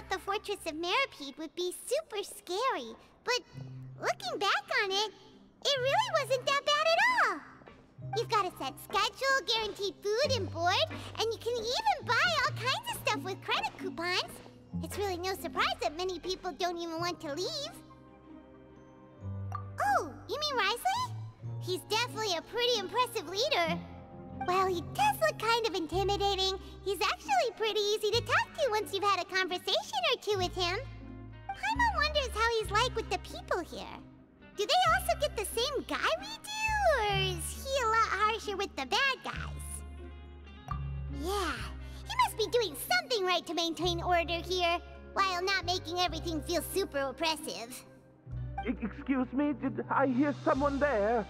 The Fortress of Meripede would be super scary, but looking back on it, it really wasn't that bad at all. You've got a set schedule, guaranteed food and board, and you can even buy all kinds of stuff with credit coupons. It's really no surprise that many people don't even want to leave. Oh, you mean Wriothesley? He's definitely a pretty impressive leader. Well, he does look kind of intimidating. He's actually pretty easy to talk to once you've had a conversation or two with him. Paimon wonders how he's like with the people here. Do they also get the same guy we do, or is he a lot harsher with the bad guys? Yeah, he must be doing something right to maintain order here, while not making everything feel super oppressive. Excuse me, did I hear someone there?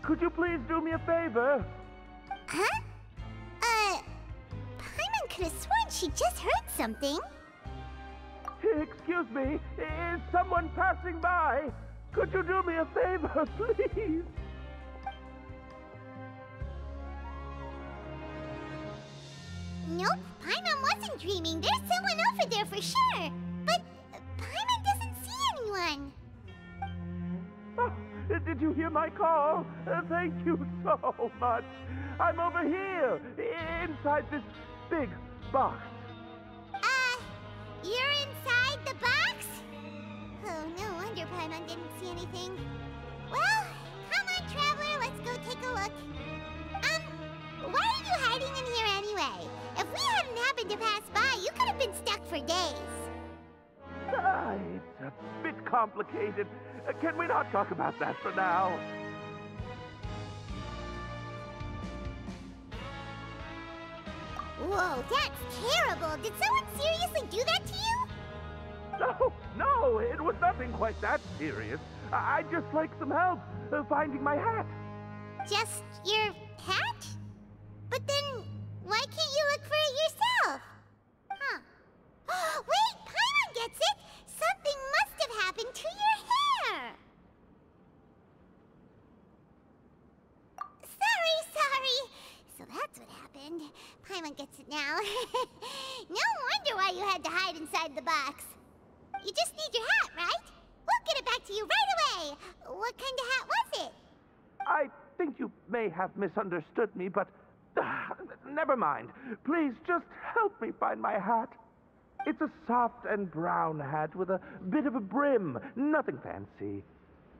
Could you please do me a favor? Huh? Paimon could have sworn she just heard something. Excuse me, is someone passing by? Could you do me a favor, please? Nope, Paimon wasn't dreaming. There's someone over there for sure. But Paimon doesn't see anyone. Oh, did you hear my call? Thank you so much. I'm over here, inside this big box. You're inside the box? Oh, no wonder Paimon didn't see anything. Well, come on, Traveler, let's go take a look. Why are you hiding in here anyway? If we hadn't happened to pass by, you could have been stuck for days. It's a bit complicated. Can we not talk about that for now? Whoa, that's terrible! Did someone seriously do that to you? No, it was nothing quite that serious. I'd just like some help finding my hat. Just your hat? But then, why can't you look for it yourself? Huh. Wait, Paimon gets it! Something must have happened to your hair! Sorry. So that's what happened. Paimon gets it now. No wonder why you had to hide inside the box. You just need your hat, right? We'll get it back to you right away. What kind of hat was it? I think you may have misunderstood me, but never mind. Please just help me find my hat. It's a soft and brown hat with a bit of a brim. Nothing fancy.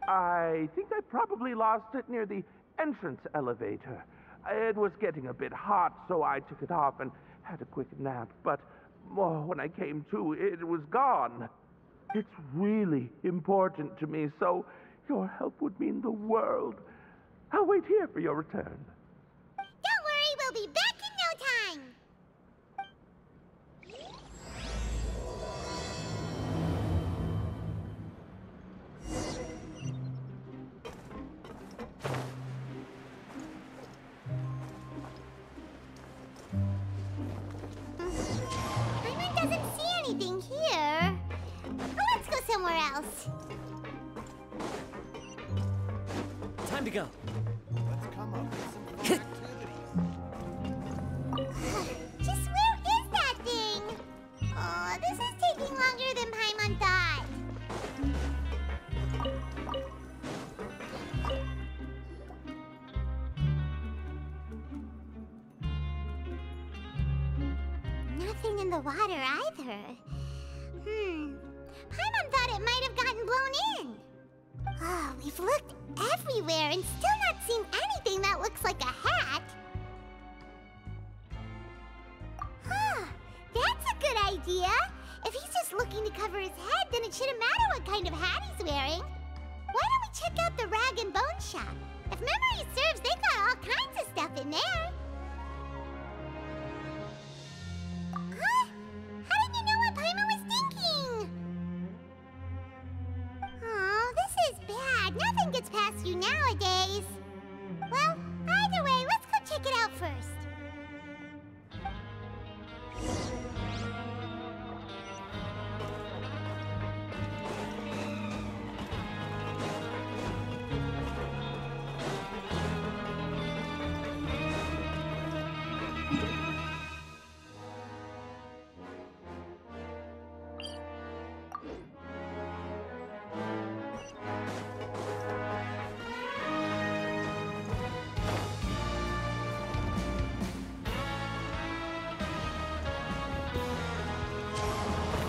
I think I probably lost it near the entrance elevator. It was getting a bit hot, so I took it off and had a quick nap. But when I came to, it was gone. It's really important to me, so your help would mean the world. I'll wait here for your return. Don't worry, we'll be back in no time. Paimon doesn't see anything here. Let's go somewhere else. Time to go. Let's come up with some activities. Just where is that thing? Oh, this is taking longer than Paimon thought. Nothing in the water either. Paimon thought it might have gotten blown in. Oh, we've looked everywhere and still not seen anything that looks like a hat. That's a good idea. If he's just looking to cover his head, then it shouldn't matter what kind of hat he's wearing. Why don't we check out the Rag and Bone Shop? If memory serves, they've got all kinds of stuff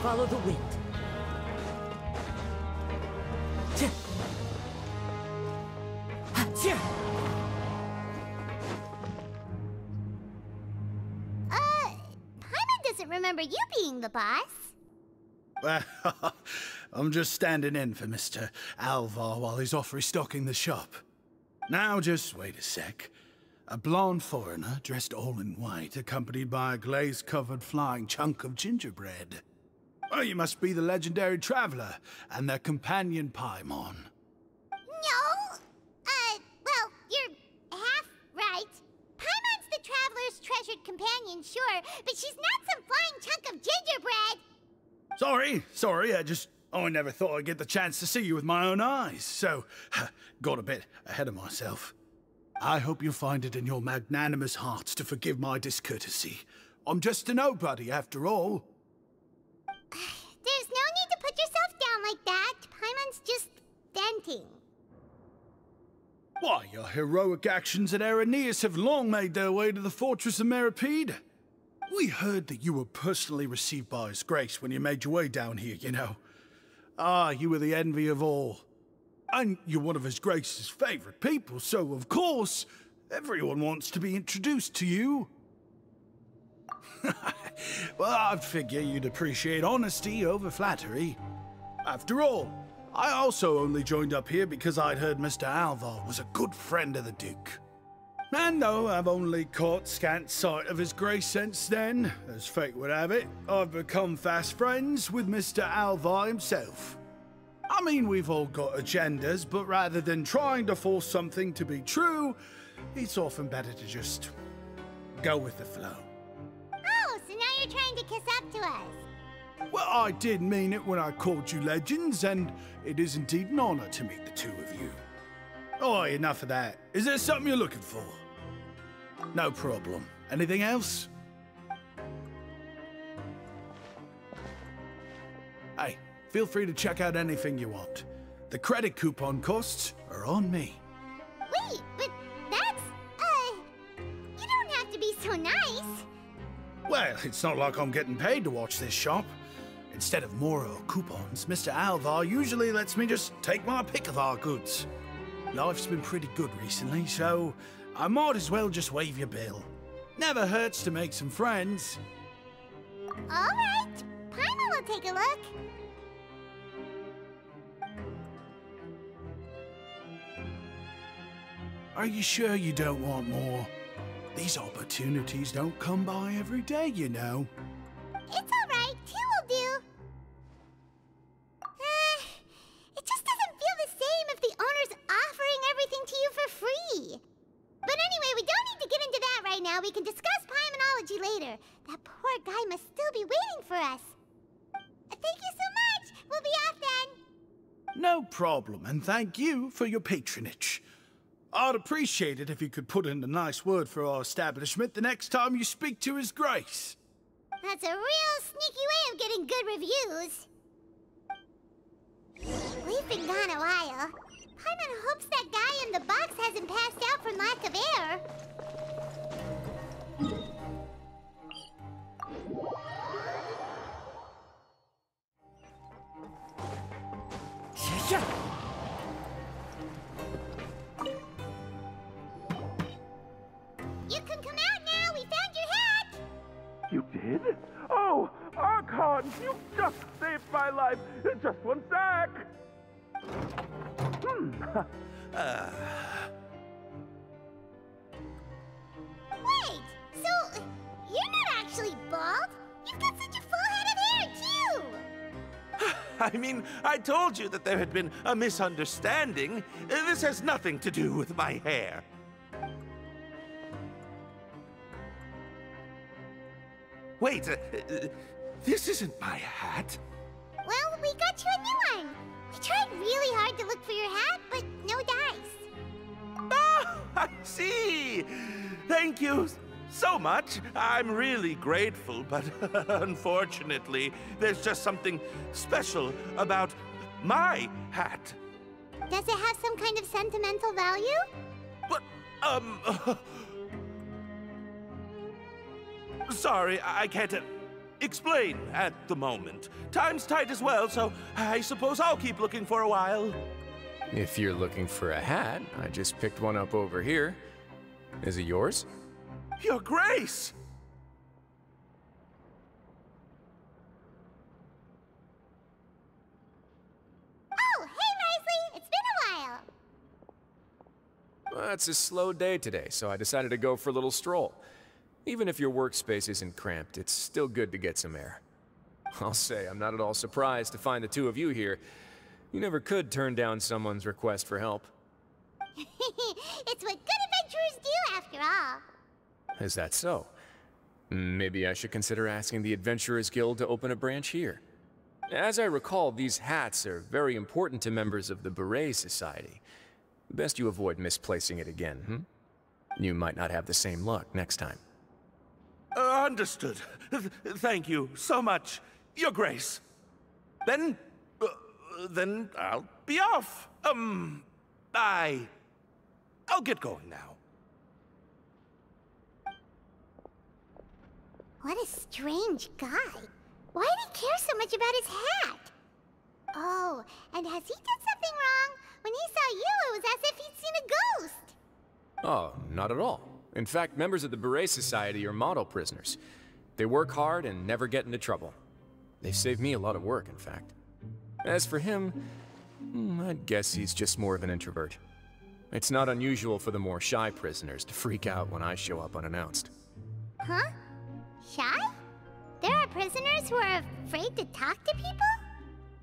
follow the wind. Paimon doesn't remember you being the boss. Well, I'm just standing in for Mr. Alvar while he's off restocking the shop. Now, just wait a sec. A blonde foreigner, dressed all in white, accompanied by a glaze-covered flying chunk of gingerbread. Oh, you must be the legendary traveler and their companion Paimon. No! Well, you're half right. Paimon's the traveler's treasured companion, sure, but she's not some flying chunk of gingerbread! Sorry, I never thought I'd get the chance to see you with my own eyes, so got a bit ahead of myself. I hope you'll find it in your magnanimous hearts to forgive my discourtesy. I'm just a nobody, after all. There's no need to put yourself down like that. Paimon's just venting. Why, your heroic actions at Araneus have long made their way to the fortress of Meripede. We heard that you were personally received by His Grace when you made your way down here, you know. Ah, you were the envy of all. And you're one of His Grace's favorite people, so of course, everyone wants to be introduced to you. Well, I figure you'd appreciate honesty over flattery. After all, I also only joined up here because I'd heard Mr. Alvar was a good friend of the Duke. And though I've only caught scant sight of His Grace since then, as fate would have it, I've become fast friends with Mr. Alvar himself. I mean, we've all got agendas, but rather than trying to force something to be true, it's often better to just go with the flow. Oh, so now you're trying to kiss up to us. Well, I did mean it when I called you legends, and it is indeed an honor to meet the two of you. Oh, enough of that. Is there something you're looking for? No problem. Anything else? Hey, feel free to check out anything you want. The credit coupon costs are on me. Wait, but that's, you don't have to be so nice. Well, it's not like I'm getting paid to watch this shop. Instead of more coupons, Mr. Alvar usually lets me just take my pick of our goods. Life's been pretty good recently, so I might as well just waive your bill. Never hurts to make some friends. All right, Paimon will take a look. Are you sure you don't want more? These opportunities don't come by every day, you know. It's all right, two will do. It just doesn't feel the same if the owner's offering everything to you for free. But anyway, we don't need to get into that right now. We can discuss Paimonology later. That poor guy must still be waiting for us. Thank you so much. We'll be off then. No problem, and thank you for your patronage. I'd appreciate it if you could put in a nice word for our establishment the next time you speak to His Grace. That's a real sneaky way of getting good reviews. We've been gone a while. Paimon hopes that guy in the box hasn't passed out from lack of air. You can come out now. We found your hat. You did? Oh, Archon, you just saved my life. Just one sec. Wait, so you're not actually bald? You've got such a full head of hair, too! I mean, I told you that there had been a misunderstanding. This has nothing to do with my hair. Wait, this isn't my hat. Well, we got you a new one. We tried really hard to look for your hat, but no dice. Ah, I see. Thank you so much. I'm really grateful, but unfortunately, there's just something special about my hat. Does it have some kind of sentimental value? But, sorry, I can't explain at the moment. Time's tight as well, so I suppose I'll keep looking for a while. If you're looking for a hat, I just picked one up over here. Is it yours? Your Grace! Oh, hey, Wriothesley! It's been a while! Well, it's a slow day today, so I decided to go for a little stroll. Even if your workspace isn't cramped, it's still good to get some air. I'll say, I'm not at all surprised to find the two of you here. You never could turn down someone's request for help. It's what good adventurers do, after all. Is that so? Maybe I should consider asking the Adventurers Guild to open a branch here. As I recall, these hats are very important to members of the Beret Society. Best you avoid misplacing it again, You might not have the same luck next time. Understood. Thank you so much, Your Grace. Then I'll be off. I'll get going now. What a strange guy. Why did he care so much about his hat? Oh, and has he done something wrong? When he saw you, it was as if he'd seen a ghost. Oh, not at all. In fact, members of the Beret Society are model prisoners. They work hard and never get into trouble. They've saved me a lot of work, in fact. As for him, I'd guess he's just more of an introvert. It's not unusual for the more shy prisoners to freak out when I show up unannounced. Huh? Shy? There are prisoners who are afraid to talk to people?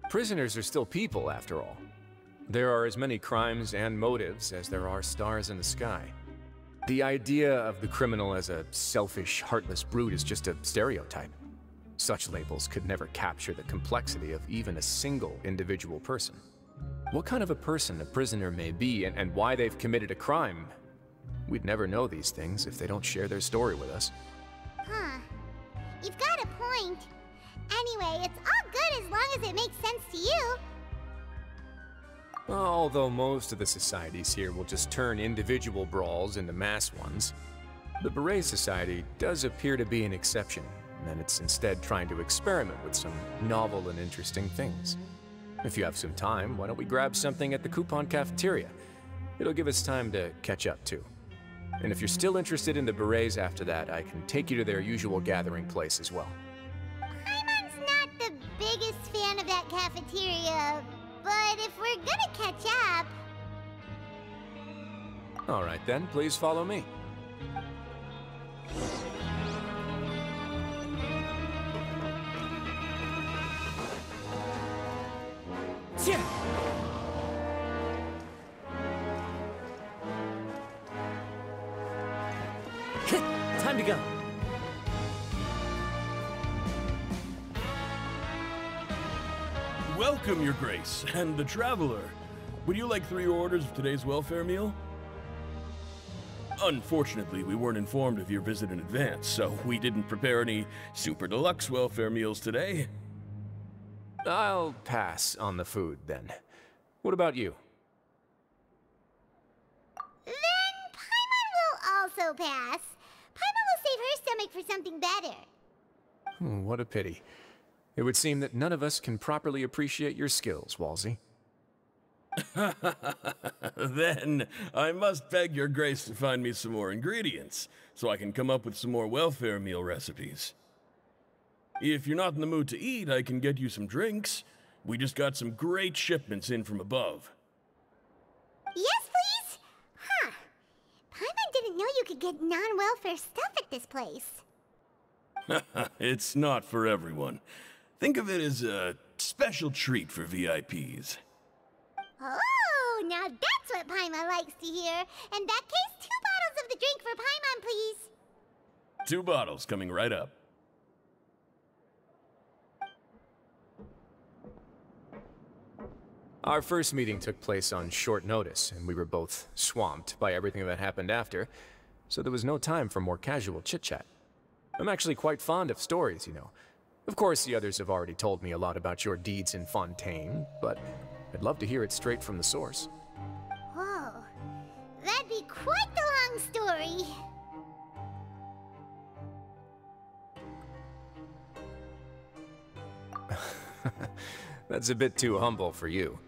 Prisoners are still people, after all. There are as many crimes and motives as there are stars in the sky. The idea of the criminal as a selfish, heartless brute is just a stereotype. Such labels could never capture the complexity of even a single individual person. What kind of a person a prisoner may be and why they've committed a crime, we'd never know these things if they don't share their story with us. Huh. You've got a point. Anyway, it's all good as long as it makes sense to you. Although most of the societies here will just turn individual brawls into mass ones, the Beret Society does appear to be an exception, and it's instead trying to experiment with some novel and interesting things. If you have some time, why don't we grab something at the Coupon Cafeteria? It'll give us time to catch up too. And if you're still interested in the Berets after that, I can take you to their usual gathering place as well. Paimon's not the biggest fan of that cafeteria, but if we're gonna catch up... All right then, please follow me. Time to go. Welcome, Your Grace, and the Traveler. Would you like 3 orders of today's welfare meal? Unfortunately, we weren't informed of your visit in advance, so we didn't prepare any super deluxe welfare meals today. I'll pass on the food then. What about you? Then Paimon will also pass. Paimon will save her stomach for something better. What a pity. It would seem that none of us can properly appreciate your skills, Walsey. Then I must beg Your Grace to find me some more ingredients, so I can come up with some more welfare meal recipes. If you're not in the mood to eat, I can get you some drinks. We just got some great shipments in from above. Yes, please? Huh. Paimon didn't know you could get non-welfare stuff at this place. It's not for everyone. Think of it as a special treat for VIPs. Oh, now that's what Paimon likes to hear. In that case, 2 bottles of the drink for Paimon, please. 2 bottles coming right up. Our first meeting took place on short notice, and we were both swamped by everything that happened after, so there was no time for more casual chit-chat. I'm actually quite fond of stories, you know. Of course, the others have already told me a lot about your deeds in Fontaine, but I'd love to hear it straight from the source. Whoa. That'd be quite the long story. That's a bit too humble for you.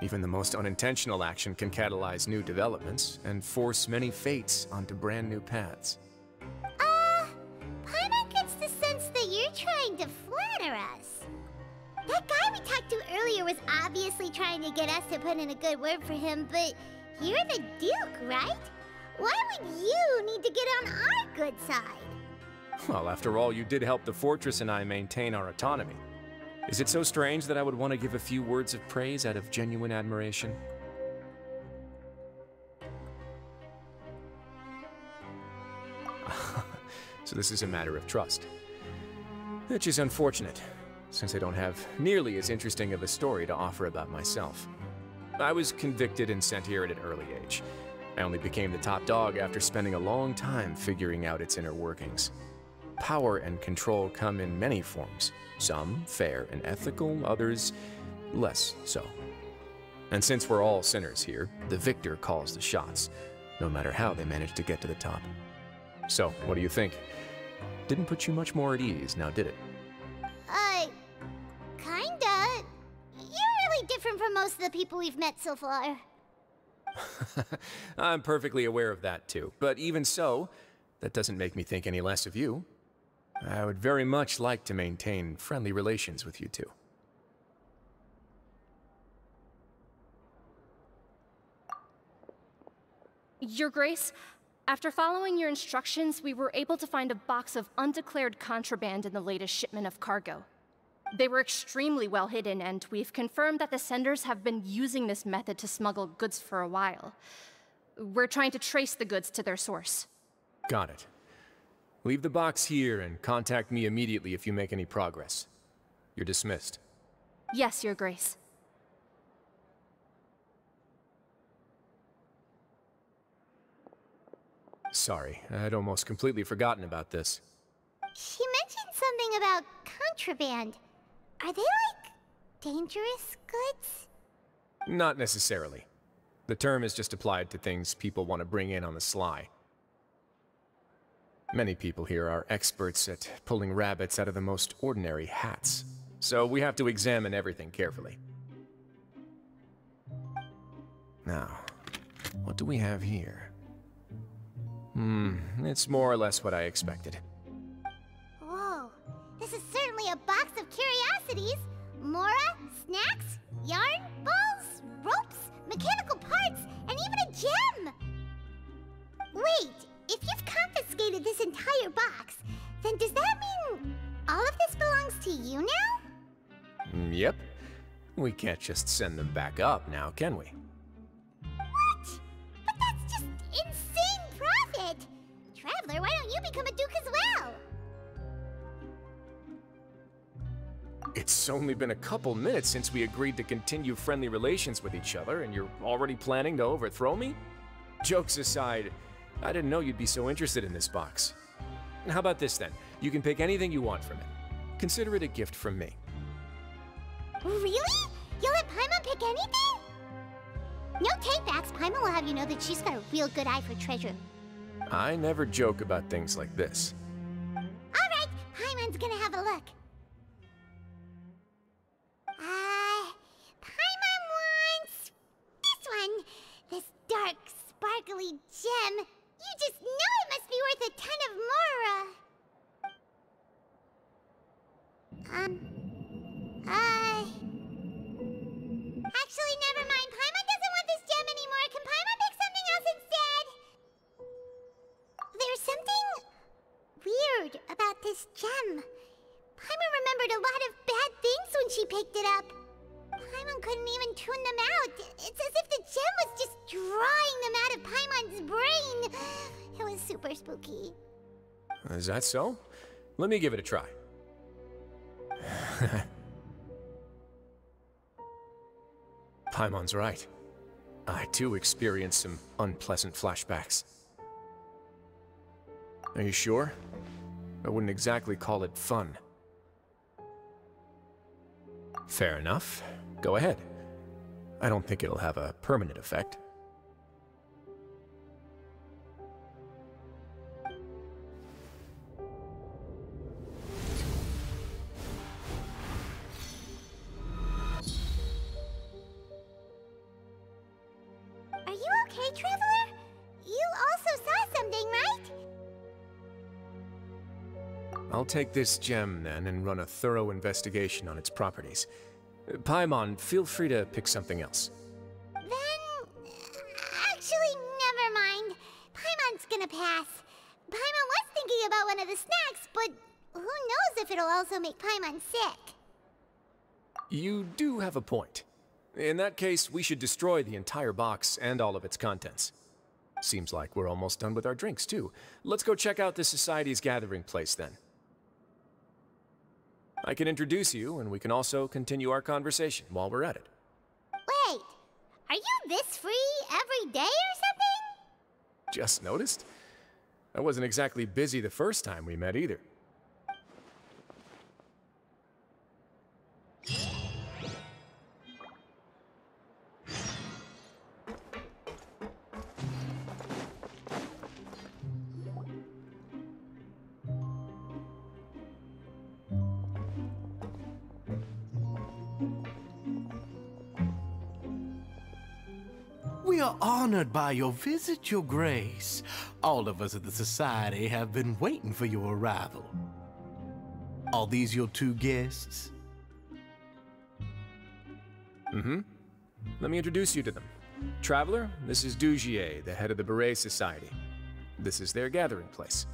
Even the most unintentional action can catalyze new developments and force many fates onto brand new paths. Paimon gets the sense that you're trying to flatter us. That guy we talked to earlier was obviously trying to get us to put in a good word for him, but you're the Duke, right? Why would you need to get on our good side? Well, after all, you did help the fortress and I maintain our autonomy. Is it so strange that I would want to give a few words of praise out of genuine admiration? So this is a matter of trust. Which is unfortunate, since I don't have nearly as interesting of a story to offer about myself. I was convicted and sent here at an early age. I only became the top dog after spending a long time figuring out its inner workings. Power and control come in many forms. Some fair and ethical, others less so. And since we're all sinners here, the victor calls the shots, no matter how they manage to get to the top. So, what do you think? Didn't put you much more at ease, now did it? Kinda. You're really different from most of the people we've met so far. I'm perfectly aware of that too, but even so, that doesn't make me think any less of you. I would very much like to maintain friendly relations with you two. Your Grace, after following your instructions, we were able to find a box of undeclared contraband in the latest shipment of cargo. They were extremely well hidden, and we've confirmed that the senders have been using this method to smuggle goods for a while. We're trying to trace the goods to their source. Got it. Leave the box here and contact me immediately if you make any progress. You're dismissed. Yes, Your Grace. Sorry, I'd almost completely forgotten about this. She mentioned something about contraband. Are they like dangerous goods? Not necessarily. The term is just applied to things people want to bring in on the sly. Many people here are experts at pulling rabbits out of the most ordinary hats, so we have to examine everything carefully. Now, what do we have here? It's more or less what I expected. Whoa, this is certainly a box of curiosities. Mora, snacks, yarn, balls, ropes, mechanical parts, and even a gem! Wait, if you've confiscated this entire box, then does that mean all of this belongs to you now? Yep. We can't just send them back up now, can we? What? But that's just insane profit! Traveler, why don't you become a duke as well? It's only been a couple minutes since we agreed to continue friendly relations with each other, and you're already planning to overthrow me? Jokes aside, I didn't know you'd be so interested in this box. How about this then? You can pick anything you want from it. Consider it a gift from me. Really? You'll let Paimon pick anything? No takebacks. Paimon will have you know that she's got a real good eye for treasure. I never joke about things like this. Alright, Paimon's gonna have a look. Paimon wants this one. This dark, sparkly gem. You just know it must be worth a ton of Mora. Actually, never mind. Paimon doesn't want this gem anymore. Can Paimon pick something else instead? There's something weird about this gem. Paimon remembered a lot of bad things when she picked it up. Paimon couldn't even tune them out. It's as if the gem was just drawing them out of Paimon's brain. It was super spooky. Is that so? Let me give it a try. Paimon's right. I too experienced some unpleasant flashbacks. Are you sure? I wouldn't exactly call it fun. Fair enough. Go ahead. I don't think it'll have a permanent effect. I'll take this gem then and run a thorough investigation on its properties. Paimon, feel free to pick something else. Then... actually, never mind. Paimon's gonna pass. Paimon was thinking about one of the snacks, but who knows if it'll also make Paimon sick. You do have a point. In that case, we should destroy the entire box and all of its contents. Seems like we're almost done with our drinks, too. Let's go check out the Society's gathering place, then. I can introduce you, and we can also continue our conversation while we're at it. Wait, are you this free every day or something? Just noticed? I wasn't exactly busy the first time we met, either. We are honored by your visit, Your Grace. All of us at the Society have been waiting for your arrival. Are these your two guests? Mm-hmm. Let me introduce you to them. Traveler, this is Dugier, the head of the Beret Society. This is their gathering place.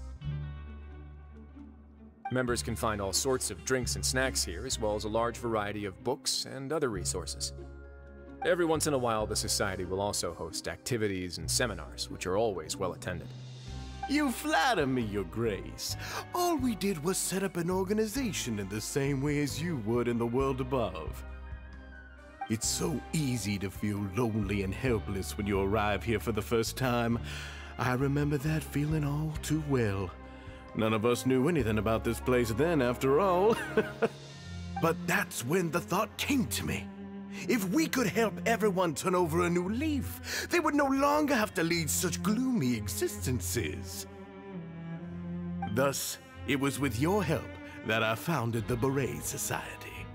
Members can find all sorts of drinks and snacks here, as well as a large variety of books and other resources. Every once in a while, the Society will also host activities and seminars, which are always well attended. You flatter me, Your Grace. All we did was set up an organization in the same way as you would in the world above. It's so easy to feel lonely and helpless when you arrive here for the first time. I remember that feeling all too well. None of us knew anything about this place then, after all. But that's when the thought came to me. If we could help everyone turn over a new leaf, they would no longer have to lead such gloomy existences. Thus, it was with your help that I founded the Beret Society.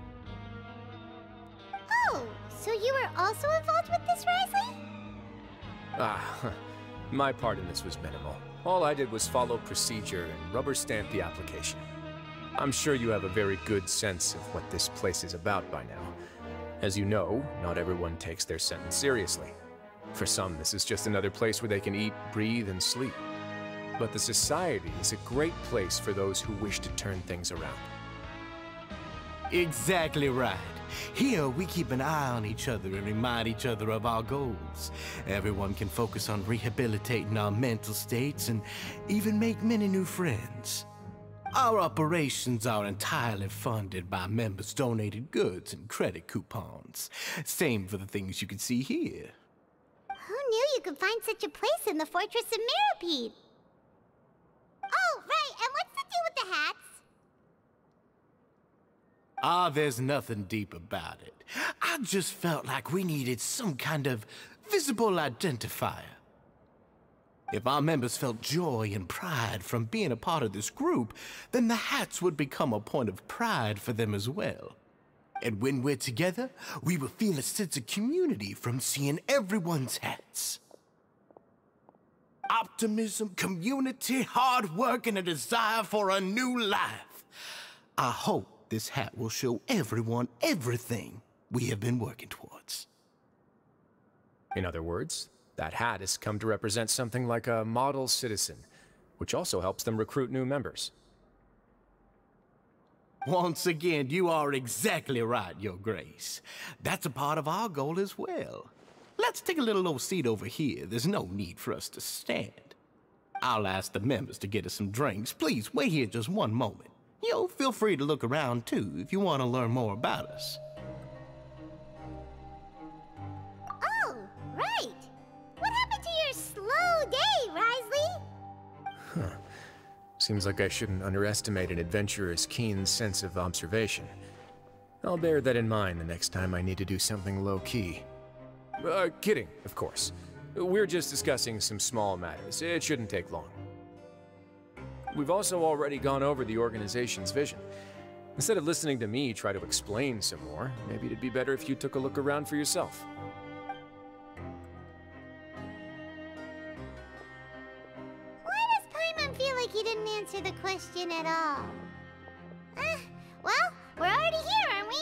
Oh, so you were also involved with this, Wriothesley? My part in this was minimal. All I did was follow procedure and rubber stamp the application. I'm sure you have a very good sense of what this place is about by now. As you know, not everyone takes their sentence seriously. For some, this is just another place where they can eat, breathe, and sleep. But the Society is a great place for those who wish to turn things around. Exactly right. Here, we keep an eye on each other and remind each other of our goals. Everyone can focus on rehabilitating our mental states and even make many new friends. Our operations are entirely funded by members' donated goods and credit coupons. Same for the things you can see here. Who knew you could find such a place in the Fortress of Mirapede? Oh, right, and what's the deal with the hats? There's nothing deep about it. I just felt like we needed some kind of visible identifier. If our members felt joy and pride from being a part of this group, then the hats would become a point of pride for them as well. And when we're together, we will feel a sense of community from seeing everyone's hats. Optimism, community, hard work, and a desire for a new life. I hope this hat will show everyone everything we have been working towards. In other words, that hat has come to represent something like a model citizen, which also helps them recruit new members. Once again, you are exactly right, Your Grace. That's a part of our goal as well. Let's take a little old seat over here. There's no need for us to stand. I'll ask the members to get us some drinks. Please, wait here just one moment. Feel free to look around, too, if you want to learn more about us. Oh, right. What happened to your slow day, Wriothesley? Huh. Seems like I shouldn't underestimate an adventurer's keen sense of observation. I'll bear that in mind the next time I need to do something low-key. Kidding, of course. We're just discussing some small matters. It shouldn't take long. We've also already gone over the organization's vision. Instead of listening to me try to explain some more, maybe it'd be better if you took a look around for yourself. Why does Paimon feel like he didn't answer the question at all? Well, we're already here, aren't we?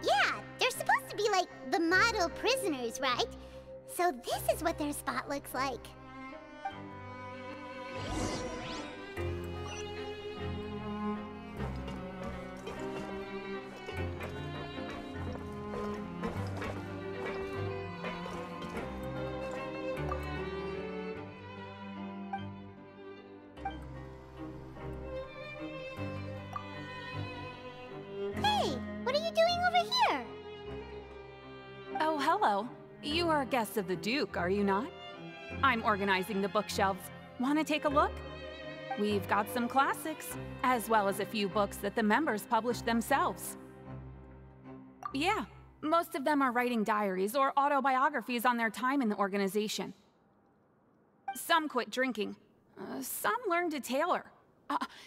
Yeah, they're supposed to be like the model prisoners, right? So this is what their spot looks like. Hey, what are you doing over here? Oh, hello. You are guests of the Duke, are you not? I'm organizing the bookshelves. Want to take a look? We've got some classics, as well as a few books that the members published themselves. Yeah, most of them are writing diaries or autobiographies on their time in the organization. Some quit drinking. Some learned to tailor.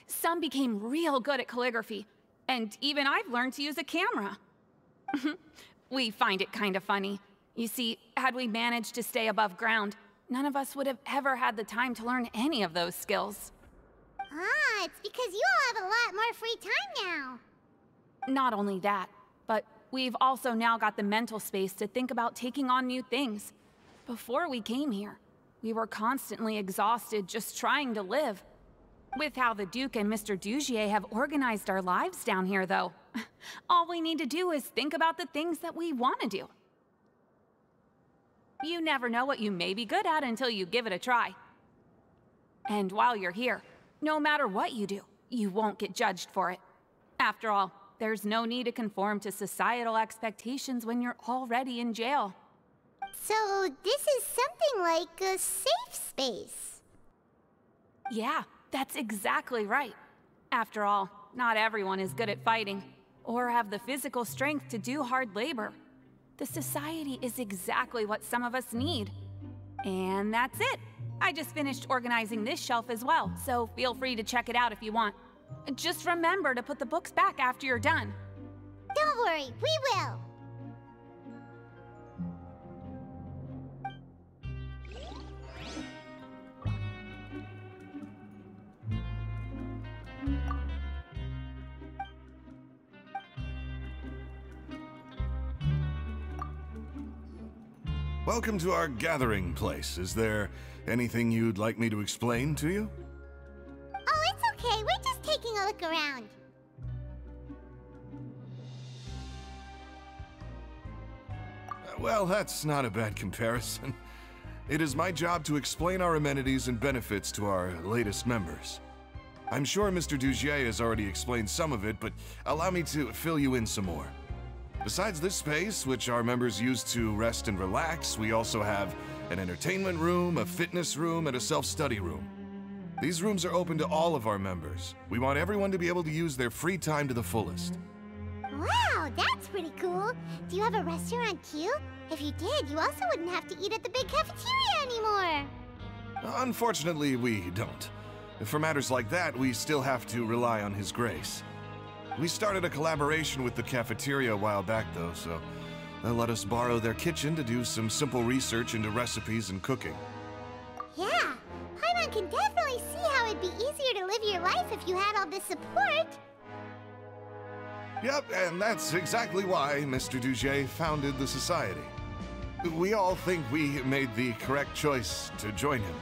Some became real good at calligraphy. And even I've learned to use a camera. We find it kind of funny. You see, had we managed to stay above ground, none of us would have ever had the time to learn any of those skills. Ah, it's because you all have a lot more free time now. Not only that, but we've also now got the mental space to think about taking on new things. Before we came here, we were constantly exhausted just trying to live. With how the Duke and Mr. Dugier have organized our lives down here, though, all we need to do is think about the things that we want to do. You never know what you may be good at until you give it a try. And while you're here, no matter what you do, you won't get judged for it. After all, there's no need to conform to societal expectations when you're already in jail. So this is something like a safe space. Yeah, that's exactly right. After all, not everyone is good at fighting, or have the physical strength to do hard labor. The society is exactly what some of us need. And that's it. I just finished organizing this shelf as well, so feel free to check it out if you want. Just remember to put the books back after you're done. Don't worry, we will. Welcome to our gathering place. Is there anything you'd like me to explain to you? Oh, it's okay. We're just taking a look around. Well, that's not a bad comparison. It is my job to explain our amenities and benefits to our latest members. I'm sure Mr. Dugier has already explained some of it, but allow me to fill you in some more. Besides this space, which our members use to rest and relax, we also have an entertainment room, a fitness room, and a self-study room. These rooms are open to all of our members. We want everyone to be able to use their free time to the fullest. Wow, that's pretty cool. Do you have a restaurant too? If you did, you also wouldn't have to eat at the big cafeteria anymore. Unfortunately, we don't. For matters like that, we still have to rely on His grace. We started a collaboration with the cafeteria a while back, though, so they'll let us borrow their kitchen to do some simple research into recipes and cooking. Yeah, Paimon can definitely see how it'd be easier to live your life if you had all this support. Yep, and that's exactly why Mr. Dugier founded the society. We all think we made the correct choice to join him.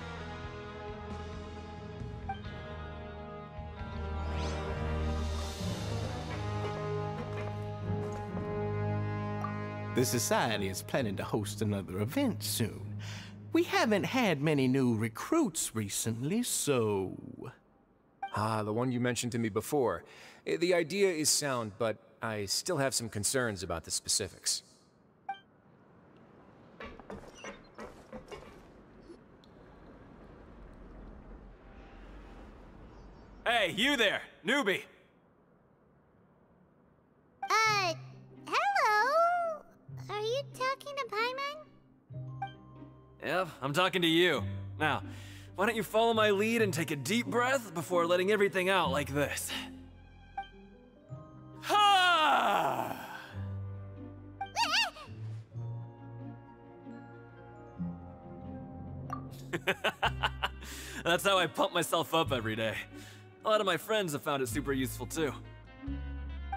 The Society is planning to host another event soon. We haven't had many new recruits recently, so... Ah, the one you mentioned to me before. The idea is sound, but I still have some concerns about the specifics. Hey, you there, newbie! Hello? Are you talking to Paimon? Yep, I'm talking to you. Now, why don't you follow my lead and take a deep breath before letting everything out like this? Ha! That's how I pump myself up every day. A lot of my friends have found it super useful too.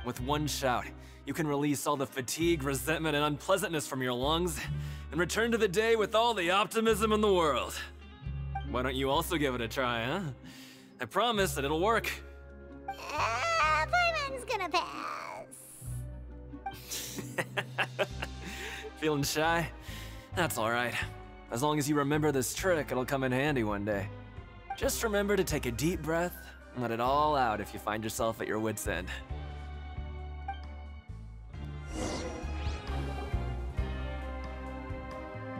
With one shout, you can release all the fatigue, resentment, and unpleasantness from your lungs, and return to the day with all the optimism in the world. Why don't you also give it a try, huh? I promise that it'll work. Paimon's gonna pass. Feeling shy? That's alright. As long as you remember this trick, it'll come in handy one day. Just remember to take a deep breath and let it all out if you find yourself at your wit's end.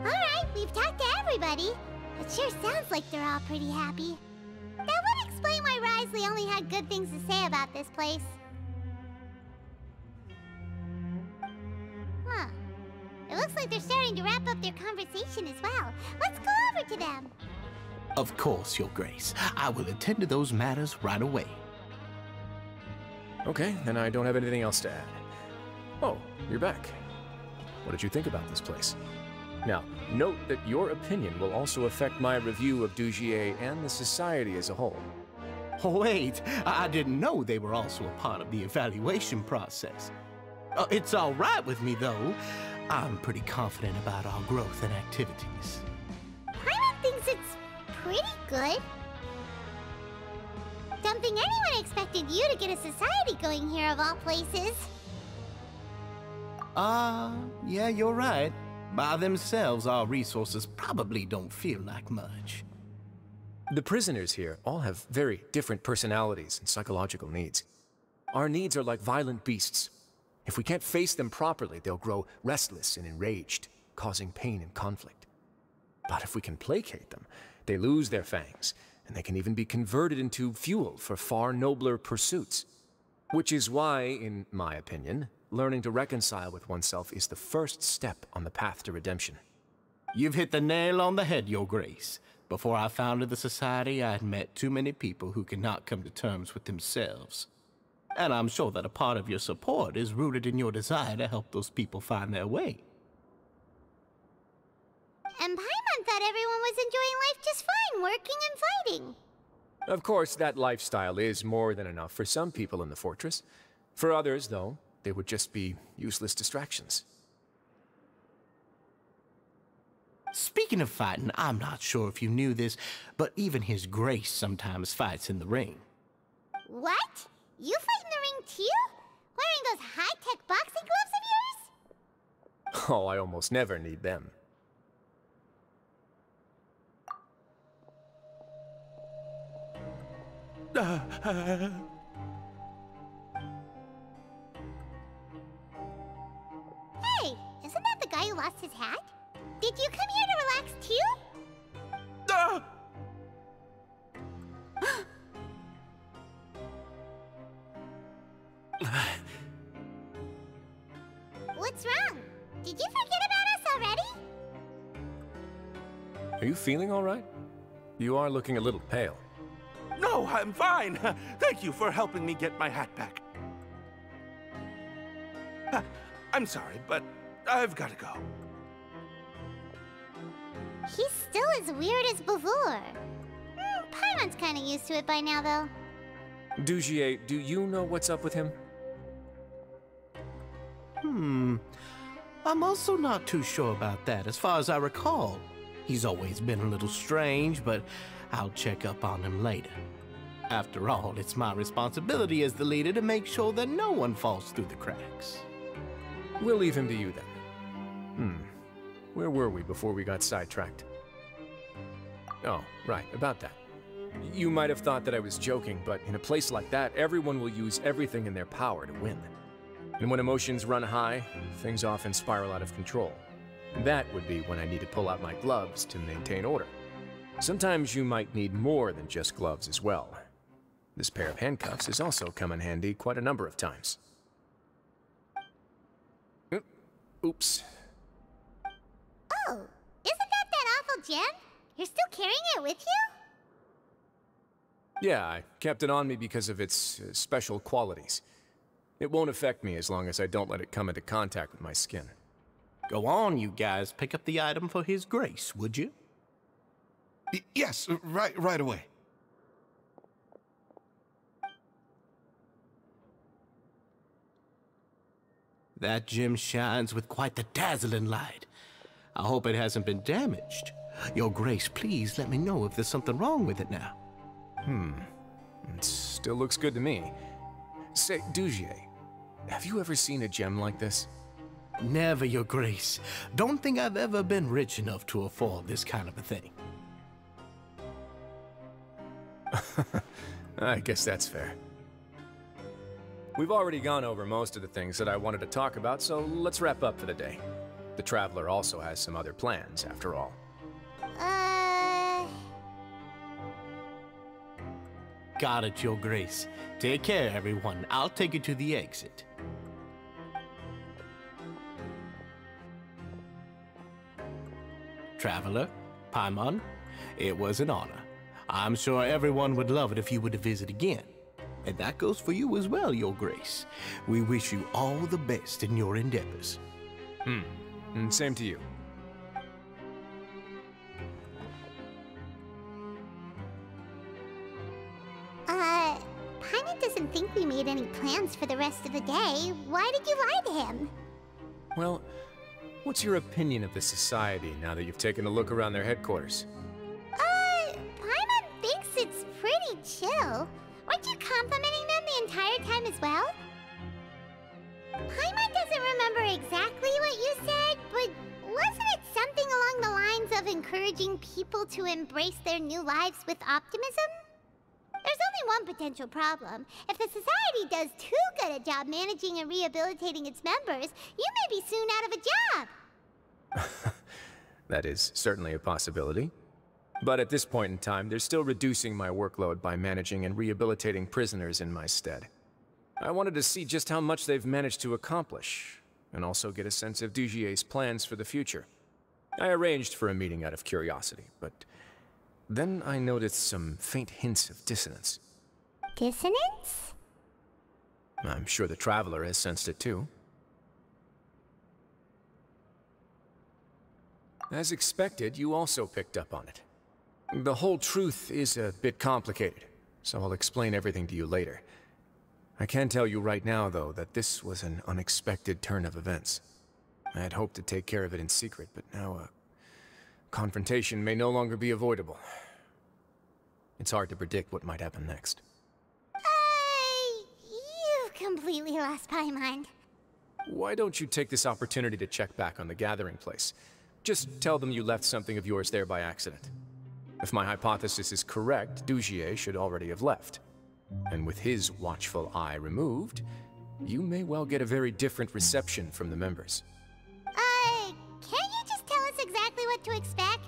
Alright, we've talked to everybody. It sure sounds like they're all pretty happy. That would explain why Wriothesley only had good things to say about this place. Huh. It looks like they're starting to wrap up their conversation as well. Let's go over to them. Of course, Your Grace. I will attend to those matters right away. Okay, then I don't have anything else to add. Oh, you're back. What did you think about this place? Now, note that your opinion will also affect my review of Dugier and the Society as a whole. Wait, I didn't know they were also a part of the evaluation process. It's all right with me, though. I'm pretty confident about our growth and activities. Paimon thinks it's pretty good. Don't think anyone expected you to get a society going here of all places. Yeah, you're right. By themselves, our resources probably don't feel like much. The prisoners here all have very different personalities and psychological needs. Our needs are like violent beasts. If we can't face them properly, they'll grow restless and enraged, causing pain and conflict. But if we can placate them, they lose their fangs, and they can even be converted into fuel for far nobler pursuits. Which is why, in my opinion, learning to reconcile with oneself is the first step on the path to redemption. You've hit the nail on the head, Your Grace. Before I founded the Society, I had met too many people who could not come to terms with themselves. And I'm sure that a part of your support is rooted in your desire to help those people find their way. And Paimon thought everyone was enjoying life just fine, working and fighting. Of course, that lifestyle is more than enough for some people in the fortress. For others, though, they would just be useless distractions. Speaking of fighting, I'm not sure if you knew this, but even His Grace sometimes fights in the ring. What? You fight in the ring too? Wearing those high-tech boxing gloves of yours? Oh, I almost never need them. Hey, isn't that the guy who lost his hat? Did you come here to relax too? What's wrong? Did you forget about us already? Are you feeling all right? You are looking a little pale. No, I'm fine. Thank you for helping me get my hat back. I'm sorry, but I've got to go. He's still as weird as before. Paimon's kind of used to it by now, though. Dugier, do you know what's up with him? I'm also not too sure about that. As far as I recall, he's always been a little strange, but I'll check up on him later. After all, it's my responsibility as the leader to make sure that no one falls through the cracks. We'll leave him to you then. Where were we before we got sidetracked? Oh, right, about that. You might have thought that I was joking, but in a place like that, everyone will use everything in their power to win. And when emotions run high, things often spiral out of control. That would be when I need to pull out my gloves to maintain order. Sometimes you might need more than just gloves as well. This pair of handcuffs has also come in handy quite a number of times. Oops. Oh, isn't that awful gem? You're still carrying it with you? Yeah, I kept it on me because of its special qualities. It won't affect me as long as I don't let it come into contact with my skin. Go on, you guys. Pick up the item for His Grace, would you? Yes, right away. That gem shines with quite the dazzling light. I hope it hasn't been damaged. Your Grace, please let me know if there's something wrong with it now. It still looks good to me. Say, Dugier, have you ever seen a gem like this? Never, Your Grace. Don't think I've ever been rich enough to afford this kind of a thing. I guess that's fair. We've already gone over most of the things that I wanted to talk about, so let's wrap up for the day. The Traveler also has some other plans, after all. Got it, Your Grace. Take care, everyone. I'll take you to the exit. Traveler, Paimon, it was an honor. I'm sure everyone would love it if you were to visit again. And that goes for you as well, Your Grace. We wish you all the best in your endeavors. And same to you. Paimon doesn't think we made any plans for the rest of the day. Why did you lie to him? Well, what's your opinion of the Society now that you've taken a look around their headquarters? Paimon thinks it's pretty chill. Weren't you complimenting them the entire time as well? Paimon doesn't remember exactly what you said, but wasn't it something along the lines of encouraging people to embrace their new lives with optimism? There's only one potential problem. If the Society does too good a job managing and rehabilitating its members, you may be soon out of a job. That is certainly a possibility. But at this point in time, they're still reducing my workload by managing and rehabilitating prisoners in my stead. I wanted to see just how much they've managed to accomplish, and also get a sense of Dugier's plans for the future. I arranged for a meeting out of curiosity, but then I noticed some faint hints of dissonance. Dissonance? I'm sure the Traveler has sensed it too. As expected, you also picked up on it. The whole truth is a bit complicated, so I'll explain everything to you later. I can tell you right now, though, that this was an unexpected turn of events. I had hoped to take care of it in secret, but now a confrontation may no longer be avoidable. It's hard to predict what might happen next. You've completely lost my mind. Why don't you take this opportunity to check back on the gathering place? Just tell them you left something of yours there by accident. If my hypothesis is correct, Dugier should already have left. And with his watchful eye removed, you may well get a very different reception from the members. Can't you just tell us exactly what to expect?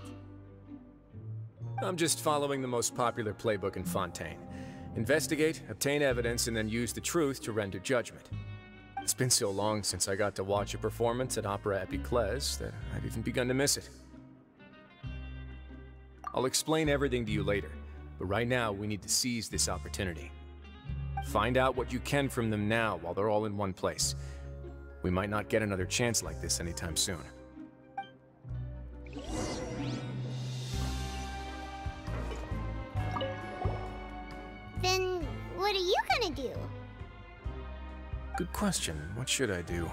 I'm just following the most popular playbook in Fontaine. Investigate, obtain evidence, and then use the truth to render judgment. It's been so long since I got to watch a performance at Opera Epiclese that I've even begun to miss it. I'll explain everything to you later, but right now we need to seize this opportunity. Find out what you can from them now while they're all in one place. We might not get another chance like this anytime soon. Then what are you gonna do? Good question. What should I do?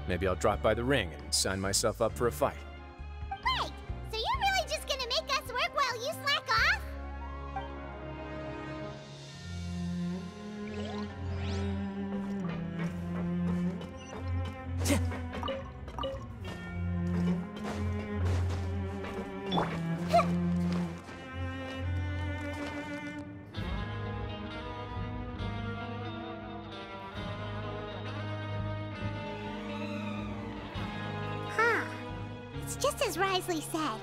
Maybe I'll drop by the ring and sign myself up for a fight. Wait! So you're really just gonna make us work while you slack off? It's just as Wriothesley said.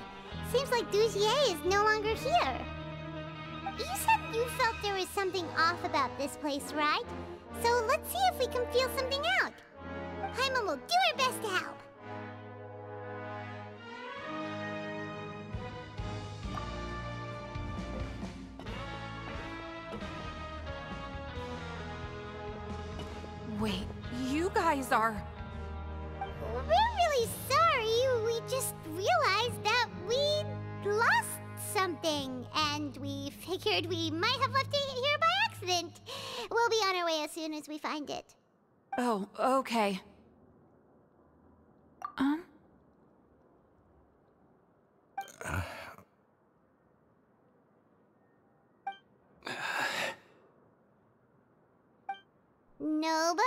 Seems like Dugier is no longer here. You said you felt there was something off about this place, right? So let's see if we can feel something out. Paimon will do her best to help. Wait, you guys are... We're really sorry. We just realized that we lost something, and we figured we might have left it here by accident. We'll be on our way as soon as we find it. Oh, okay. Nobody?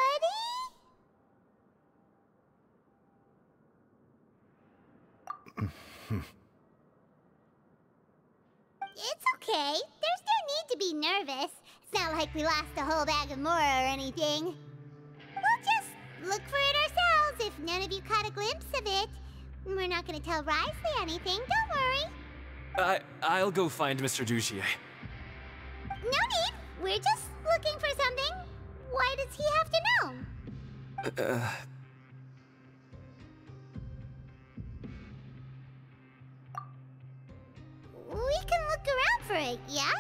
It's okay. There's no need to be nervous. It's not like we lost a whole bag of Mora or anything. We'll just look for it ourselves if none of you caught a glimpse of it. We're not gonna tell Wriothesley anything, don't worry. I'll go find Mr. Duchier. No need. We're just looking for something. Why does he have to know? We can look around for it, yeah?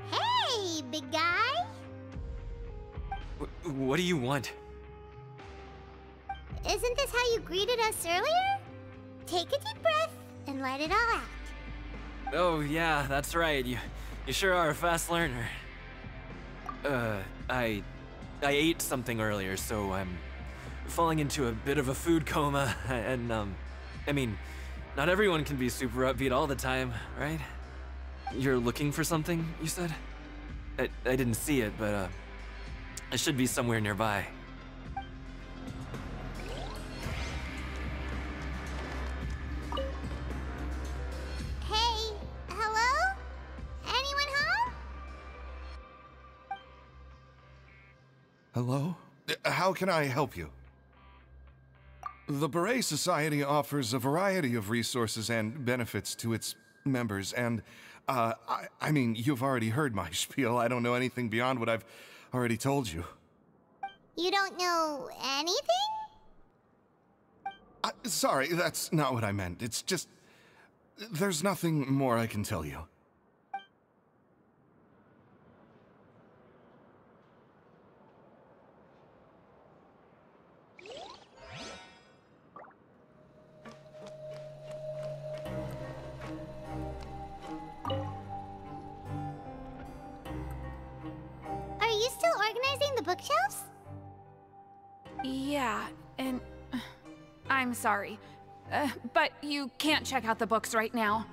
Hey, big guy. What do you want? Isn't this how you greeted us earlier? Take a deep breath and let it all out. Oh yeah, that's right. You sure are a fast learner. I ate something earlier, so I'm falling into a bit of a food coma, and I mean, not everyone can be super upbeat all the time, right? You're looking for something, you said? I didn't see it, but it should be somewhere nearby. Hey, hello? Anyone home? Hello? How can I help you? The Beret Society offers a variety of resources and benefits to its members, and, I mean, you've already heard my spiel. I don't know anything beyond what I've already told you. You don't know anything? Sorry, that's not what I meant. It's just... there's nothing more I can tell you. Are you still organizing the bookshelves? Yeah, and I'm sorry, but you can't check out the books right now.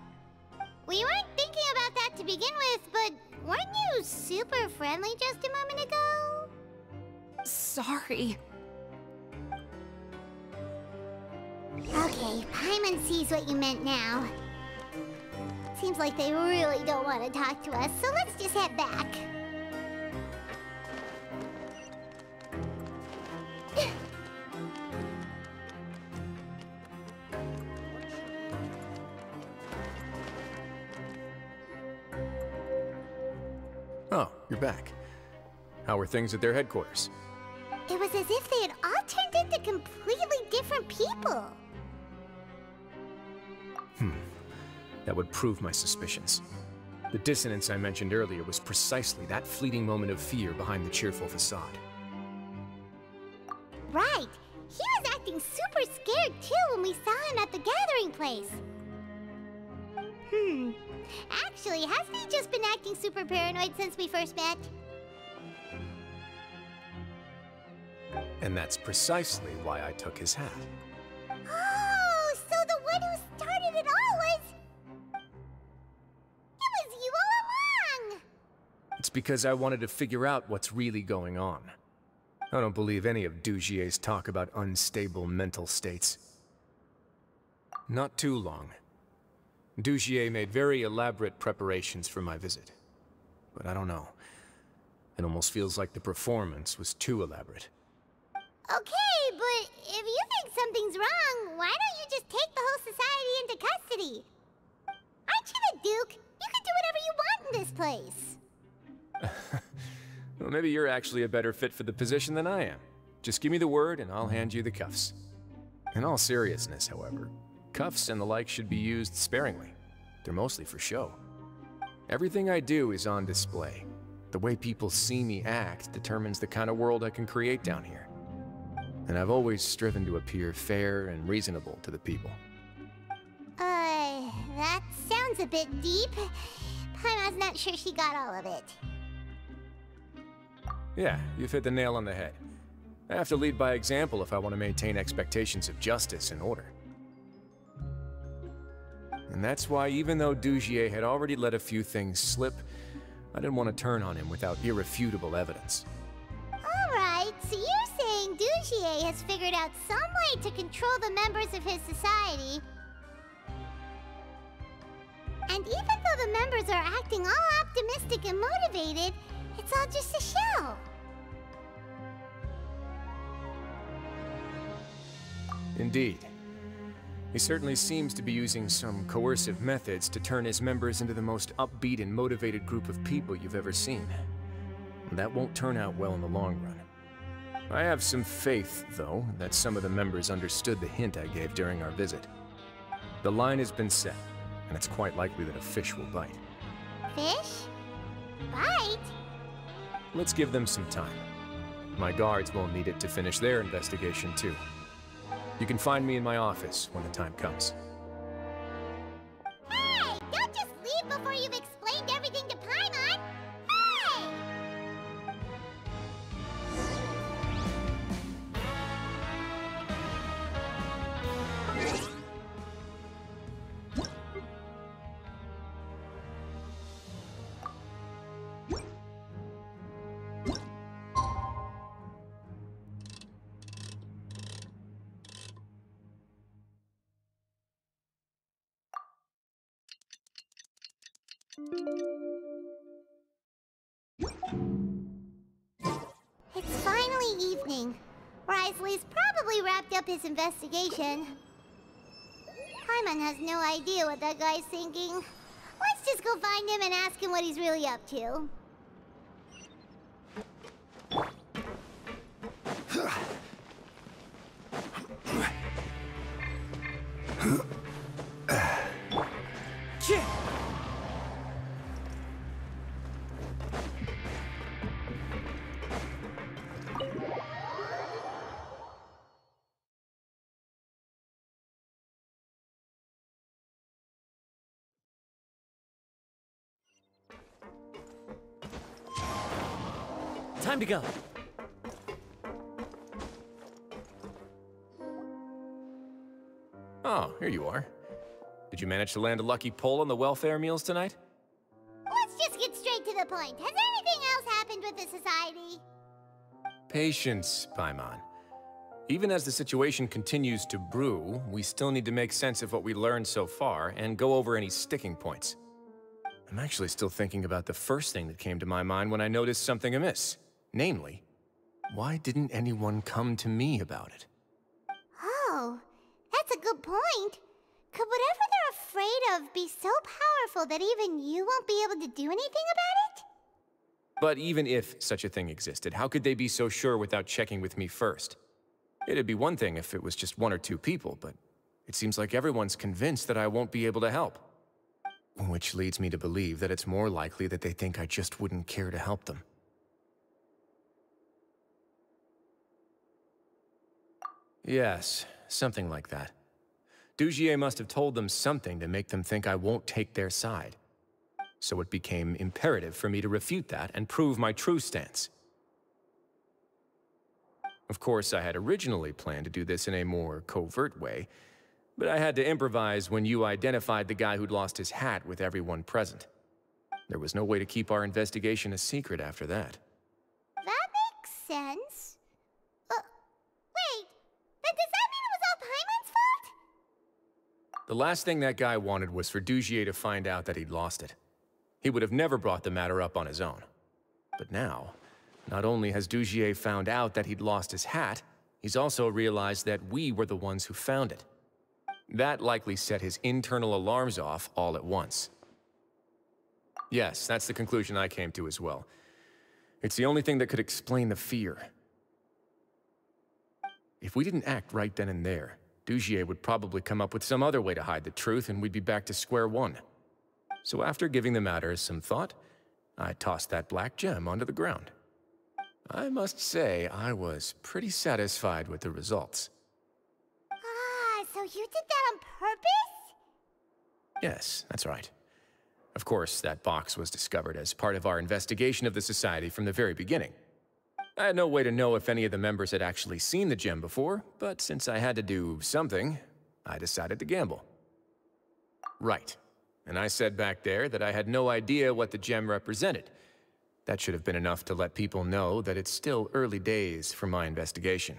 We weren't thinking about that to begin with, but weren't you super friendly just a moment ago? Sorry. Okay, Paimon sees what you meant now. Seems like they really don't want to talk to us, so let's just head back. Oh, you're back. How were things at their headquarters? It was as if they had all turned into completely different people. That would prove my suspicions. The dissonance I mentioned earlier was precisely that fleeting moment of fear behind the cheerful facade. Right. He was acting super scared too when we saw him at the gathering place. Actually, hasn't he just been acting super paranoid since we first met? And that's precisely why I took his hat. Oh, so the one who started it all was... It was you all along! It's because I wanted to figure out what's really going on. I don't believe any of Dugier's talk about unstable mental states. Not too long. Dugier made very elaborate preparations for my visit. But I don't know. It almost feels like the performance was too elaborate. Okay, but if you think something's wrong, why don't you just take the whole society into custody? Aren't you the Duke? You can do whatever you want in this place. Well, maybe you're actually a better fit for the position than I am. Just give me the word and I'll hand you the cuffs. In all seriousness, however, cuffs and the like should be used sparingly. They're mostly for show. Everything I do is on display. The way people see me act determines the kind of world I can create down here. And I've always striven to appear fair and reasonable to the people. That sounds a bit deep. Paimon's not sure she got all of it. Yeah, you've hit the nail on the head. I have to lead by example if I want to maintain expectations of justice and order. And that's why, even though Dugier had already let a few things slip, I didn't want to turn on him without irrefutable evidence. Alright, so you're saying Dugier has figured out some way to control the members of his society. And even though the members are acting all optimistic and motivated, it's all just a shell. Indeed. He certainly seems to be using some coercive methods to turn his members into the most upbeat and motivated group of people you've ever seen. And that won't turn out well in the long run. I have some faith, though, that some of the members understood the hint I gave during our visit. The line has been set, and it's quite likely that a fish will bite. Fish? Bite? Let's give them some time. My guards won't need it to finish their investigation, too. You can find me in my office when the time comes. Hey! Don't just leave before you've explained everything to Paimon! Hey! It's finally evening. Wriothesley's probably wrapped up his investigation. Paimon has no idea what that guy's thinking. Let's just go find him and ask him what he's really up to. Time to go. Oh, here you are. Did you manage to land a lucky pull on the welfare meals tonight? Let's just get straight to the point. Has anything else happened with the society? Patience, Paimon. Even as the situation continues to brew, we still need to make sense of what we learned so far and go over any sticking points. I'm actually still thinking about the first thing that came to my mind when I noticed something amiss. Namely, why didn't anyone come to me about it? Oh, that's a good point. Could whatever they're afraid of be so powerful that even you won't be able to do anything about it? But even if such a thing existed, how could they be so sure without checking with me first? It'd be one thing if it was just one or two people, but it seems like everyone's convinced that I won't be able to help. Which leads me to believe that it's more likely that they think I just wouldn't care to help them. Yes, something like that. Dugier must have told them something to make them think I won't take their side. So it became imperative for me to refute that and prove my true stance. Of course, I had originally planned to do this in a more covert way, but I had to improvise when you identified the guy who'd lost his hat with everyone present. There was no way to keep our investigation a secret after that. That makes sense. Wait, then does that mean it was all Paimon's fault? The last thing that guy wanted was for Dugier to find out that he'd lost it. He would have never brought the matter up on his own. But now, not only has Dugier found out that he'd lost his hat, he's also realized that we were the ones who found it. That likely set his internal alarms off all at once. Yes, that's the conclusion I came to as well. It's the only thing that could explain the fear. If we didn't act right then and there, Dugier would probably come up with some other way to hide the truth and we'd be back to square one. So after giving the matter some thought, I tossed that black gem onto the ground. I must say, I was pretty satisfied with the results. Ah, so you did that on purpose? Yes, that's right. Of course, that box was discovered as part of our investigation of the Society from the very beginning. I had no way to know if any of the members had actually seen the gem before, but since I had to do something, I decided to gamble. Right. And I said back there that I had no idea what the gem represented. That should have been enough to let people know that it's still early days for my investigation.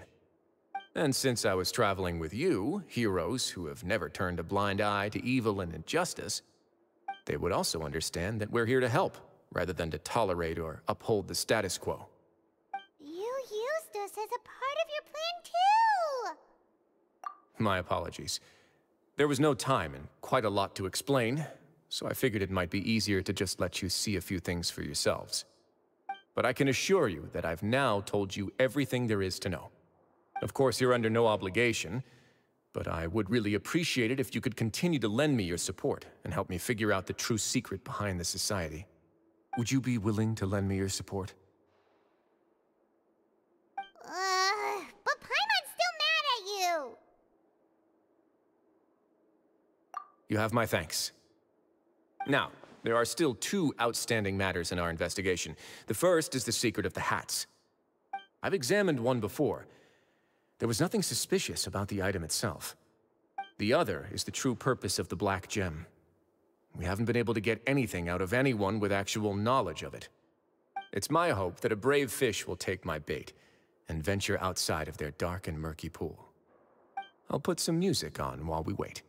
And since I was traveling with you, heroes who have never turned a blind eye to evil and injustice, they would also understand that we're here to help, rather than to tolerate or uphold the status quo. You used us as a part of your plan too! My apologies. There was no time and quite a lot to explain, so I figured it might be easier to just let you see a few things for yourselves. But I can assure you that I've now told you everything there is to know. Of course, you're under no obligation, but I would really appreciate it if you could continue to lend me your support and help me figure out the true secret behind the Society. Would you be willing to lend me your support? But Paimon's still mad at you! You have my thanks. Now, there are still two outstanding matters in our investigation. The first is the secret of the hats. I've examined one before. There was nothing suspicious about the item itself. The other is the true purpose of the black gem. We haven't been able to get anything out of anyone with actual knowledge of it. It's my hope that a brave fish will take my bait and venture outside of their dark and murky pool. I'll put some music on while we wait.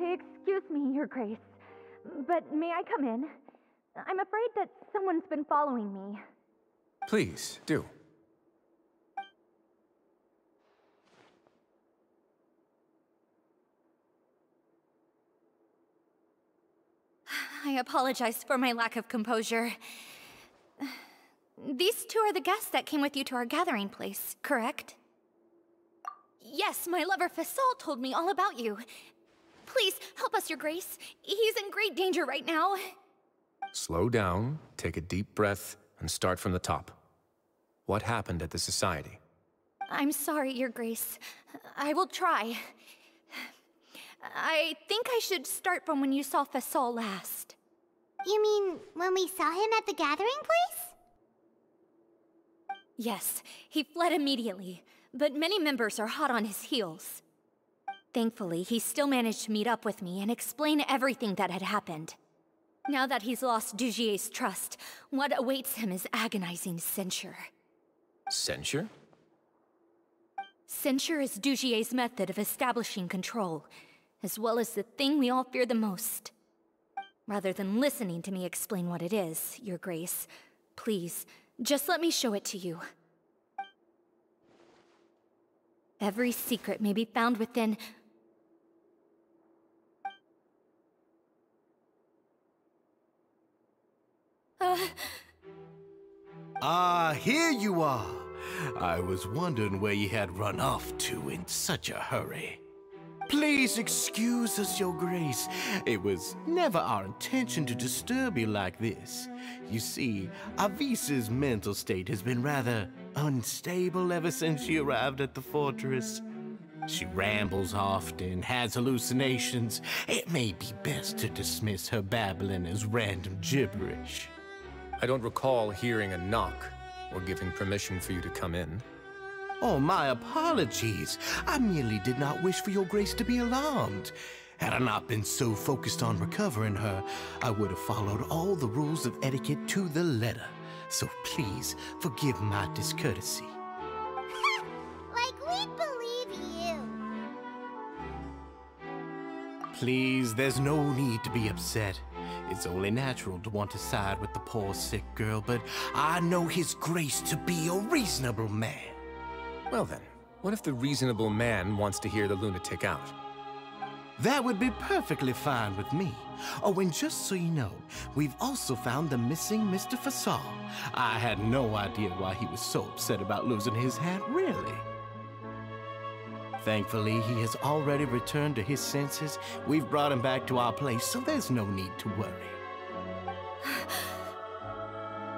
Excuse me, Your Grace, but may I come in? I'm afraid that someone's been following me. Please, do. I apologize for my lack of composure. These two are the guests that came with you to our gathering place, correct? Yes, my lover Fasol told me all about you. Please, help us, Your Grace. He's in great danger right now. Slow down, take a deep breath, and start from the top. What happened at the Society? I'm sorry, Your Grace. I will try. I think I should start from when you saw Fasol last. You mean when we saw him at the gathering place? Yes, he fled immediately, but many members are hot on his heels. Thankfully, he still managed to meet up with me and explain everything that had happened. Now that he's lost Dugier's trust, what awaits him is agonizing censure. Censure? Censure is Dugier's method of establishing control, as well as the thing we all fear the most. Rather than listening to me explain what it is, Your Grace, please, just let me show it to you. Every secret may be found within... Here you are. I was wondering where you had run off to in such a hurry. Please excuse us, Your Grace. It was never our intention to disturb you like this. You see, Avisa's mental state has been rather unstable ever since she arrived at the fortress. She rambles often, has hallucinations. It may be best to dismiss her babbling as random gibberish. I don't recall hearing a knock or giving permission for you to come in. Oh, my apologies. I merely did not wish for Your Grace to be alarmed. Had I not been so focused on recovering her, I would have followed all the rules of etiquette to the letter. So please, forgive my discourtesy. Like we'd Please, there's no need to be upset. It's only natural to want to side with the poor sick girl, but I know His Grace to be a reasonable man. Well then, what if the reasonable man wants to hear the lunatic out? That would be perfectly fine with me. Oh, and just so you know, we've also found the missing Mr. Fasal. I had no idea why he was so upset about losing his hat, really. Thankfully, he has already returned to his senses. We've brought him back to our place, so there's no need to worry.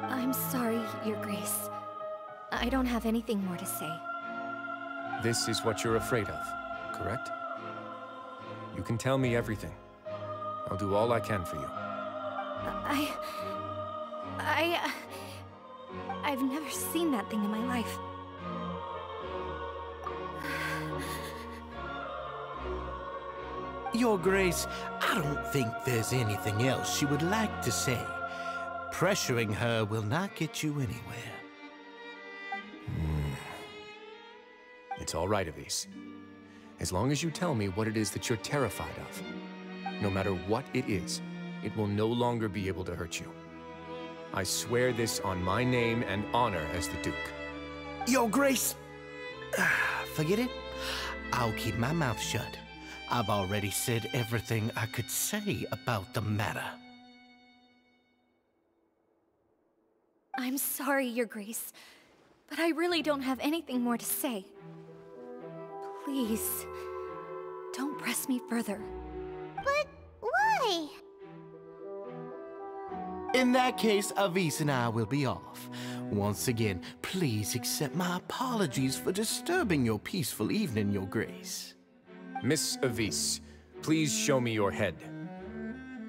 I'm sorry, Your Grace. I don't have anything more to say. This is what you're afraid of, correct? You can tell me everything. I'll do all I can for you. I've never seen that thing in my life. Your Grace, I don't think there's anything else she would like to say. Pressuring her will not get you anywhere. It's all right, Avis. As long as you tell me what it is that you're terrified of. No matter what it is, it will no longer be able to hurt you. I swear this on my name and honor as the Duke. Your Grace, forget it. I'll keep my mouth shut. I've already said everything I could say about the matter. I'm sorry, Your Grace, but I really don't have anything more to say. Please, don't press me further. But why? In that case, Avis and I will be off. Once again, please accept my apologies for disturbing your peaceful evening, Your Grace. Miss Avis, please show me your head.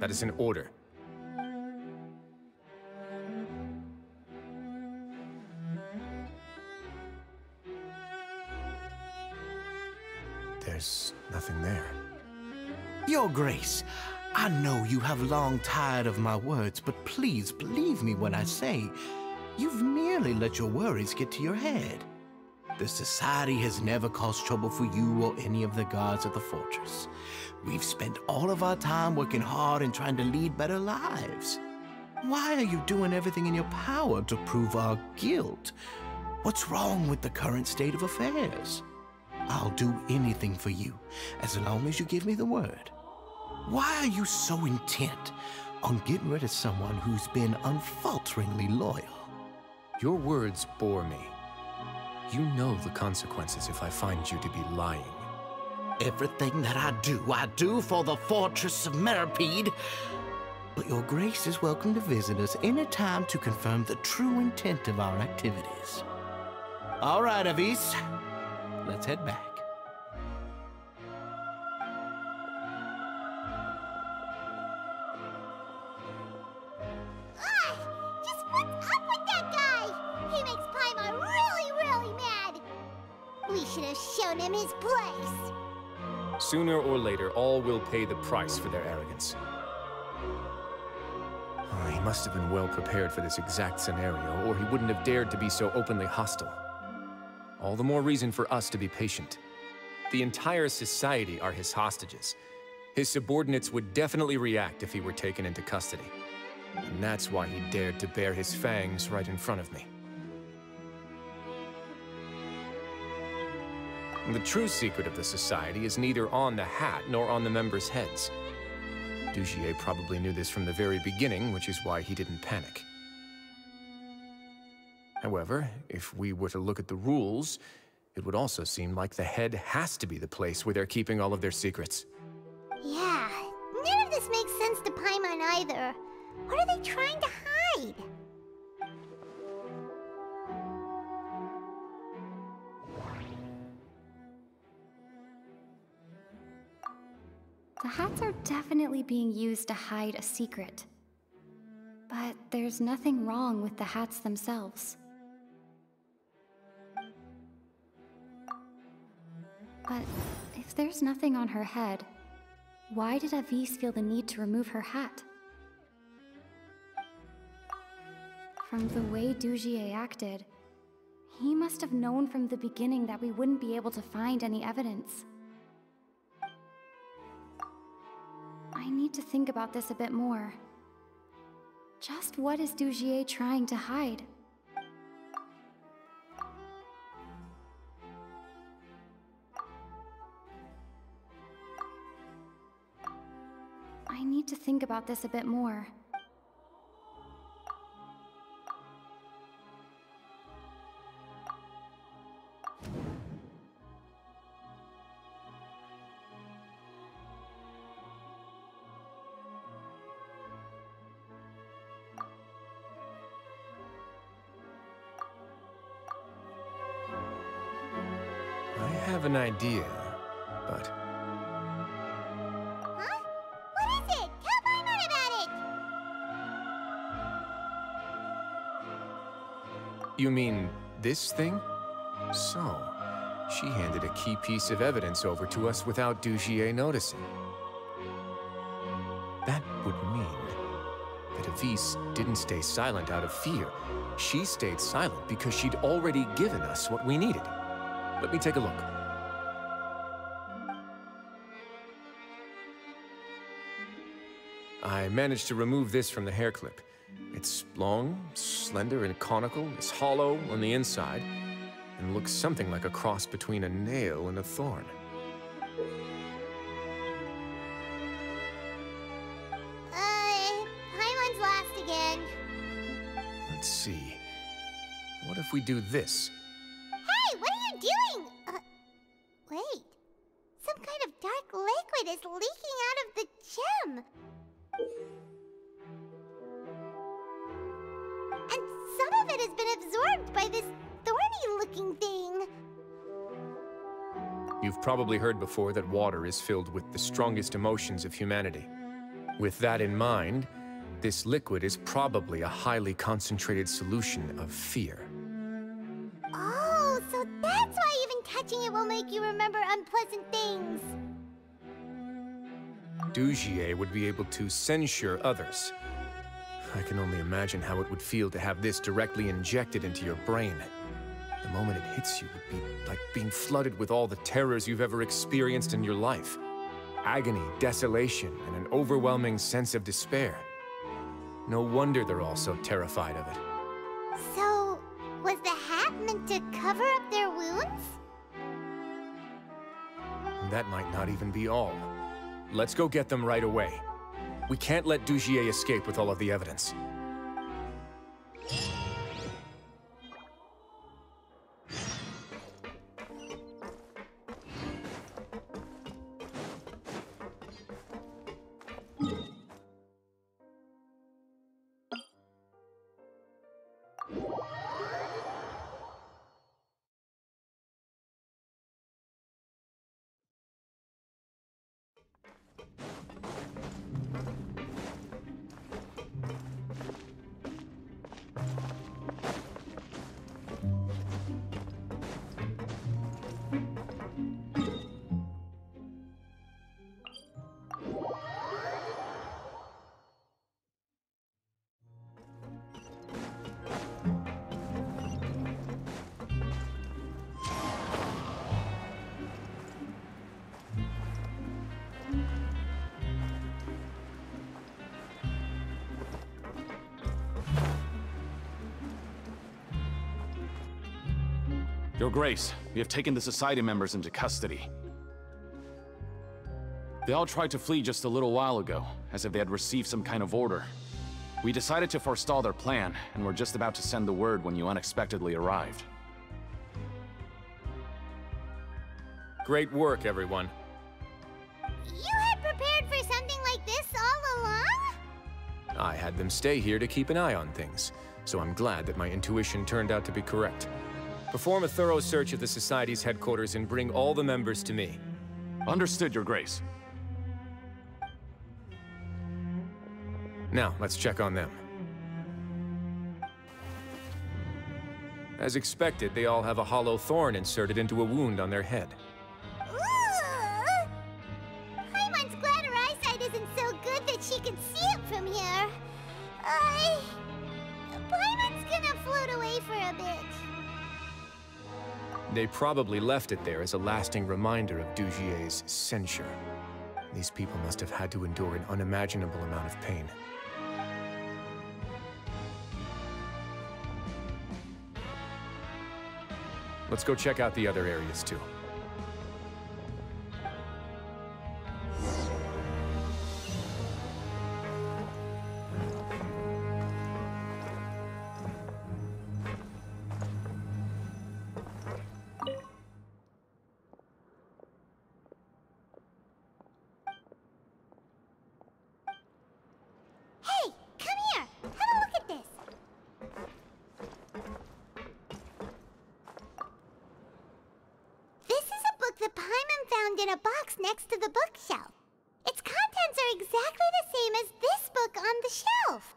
That is an order. There's nothing there. Your Grace, I know you have long tired of my words, but please believe me when I say you've nearly let your worries get to your head. The Society has never caused trouble for you or any of the guards at the fortress. We've spent all of our time working hard and trying to lead better lives. Why are you doing everything in your power to prove our guilt? What's wrong with the current state of affairs? I'll do anything for you, as long as you give me the word. Why are you so intent on getting rid of someone who's been unfalteringly loyal? Your words bore me. You know the consequences if I find you to be lying. Everything that I do for the Fortress of Meripede. But Your Grace is welcome to visit us any time to confirm the true intent of our activities. All right, Avis. Let's head back. Just what's up with that guy? He makes Paimon really, really mad. We should have shown him his place. Sooner or later, all will pay the price for their arrogance. Oh, he must have been well prepared for this exact scenario, or he wouldn't have dared to be so openly hostile. All the more reason for us to be patient. The entire society are his hostages. His subordinates would definitely react if he were taken into custody. And that's why he dared to bare his fangs right in front of me. The true secret of the society is neither on the hat nor on the members' heads. Dugier probably knew this from the very beginning, which is why he didn't panic. However, if we were to look at the rules, it would also seem like the head has to be the place where they're keeping all of their secrets. Yeah, none of this makes sense to Paimon either. What are they trying to hide? The hats are definitely being used to hide a secret. But there's nothing wrong with the hats themselves. But if there's nothing on her head, why did Avis feel the need to remove her hat? From the way Dugier acted, he must have known from the beginning that we wouldn't be able to find any evidence. need to think about this a bit more. Just what is Dugier trying to hide? I need to think about this a bit more. I have an idea, but... Huh? What is it? Tell Paimon about it! You mean this thing? So, she handed a key piece of evidence over to us without Dugier noticing. That would mean that Avis didn't stay silent out of fear. She stayed silent because she'd already given us what we needed. Let me take a look. I managed to remove this from the hair clip. It's long, slender, and conical. It's hollow on the inside, and looks something like a cross between a nail and a thorn. Paimon's last again. Let's see. What if we do this? Hey, what are you doing? Wait. Some kind of dark liquid is leaking out of the gem. And some of it has been absorbed by this thorny-looking thing. You've probably heard before that water is filled with the strongest emotions of humanity. With that in mind, this liquid is probably a highly concentrated solution of fear. Oh, so that's why even touching it will make you remember unpleasant things. Dugier would be able to censure others. I can only imagine how it would feel to have this directly injected into your brain. The moment it hits you would be like being flooded with all the terrors you've ever experienced in your life. Agony, desolation, and an overwhelming sense of despair. No wonder they're all so terrified of it. So, was the hat meant to cover up their wounds? That might not even be all. Let's go get them right away. We can't let Dugier escape with all of the evidence. Your Grace, we have taken the Society members into custody. They all tried to flee just a little while ago, as if they had received some kind of order. We decided to forestall their plan, and were just about to send the word when you unexpectedly arrived. Great work, everyone. You had prepared for something like this all along? I had them stay here to keep an eye on things, so I'm glad that my intuition turned out to be correct. Perform a thorough search of the Society's headquarters and bring all the members to me. Understood, Your Grace. Now, let's check on them. As expected, they all have a hollow thorn inserted into a wound on their head. Ooh! Paimon's glad her eyesight isn't so good that she can see it from here. Paimon's gonna float away for a bit. They probably left it there as a lasting reminder of Dugier's censure. These people must have had to endure an unimaginable amount of pain. Let's go check out the other areas too. In a box next to the bookshelf. Its contents are exactly the same as this book on the shelf.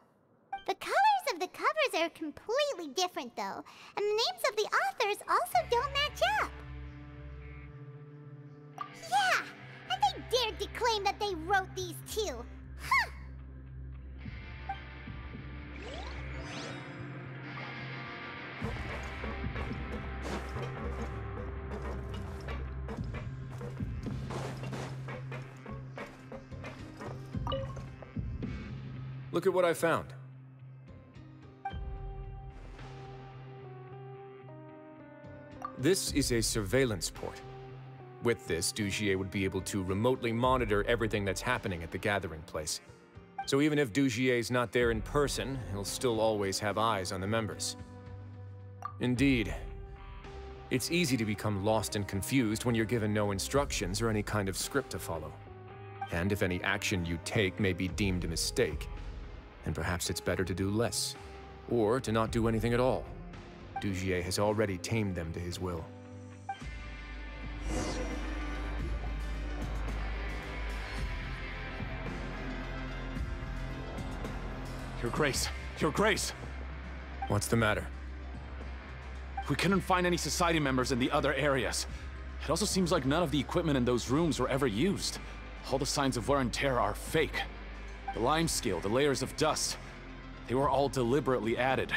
The colors of the covers are completely different though, and the names of the authors also don't match up. Yeah, and they dared to claim that they wrote these too. Huh! Look at what I found. This is a surveillance port. With this, Dugier would be able to remotely monitor everything that's happening at the gathering place. So even if Dugier's not there in person, he'll still always have eyes on the members. Indeed. It's easy to become lost and confused when you're given no instructions or any kind of script to follow. And if any action you take may be deemed a mistake, then perhaps it's better to do less, or to not do anything at all. Dugier has already tamed them to his will. Your Grace! Your Grace! What's the matter? We couldn't find any Society members in the other areas. It also seems like none of the equipment in those rooms were ever used. All the signs of wear and tear are fake. The lime scale, the layers of dust, they were all deliberately added.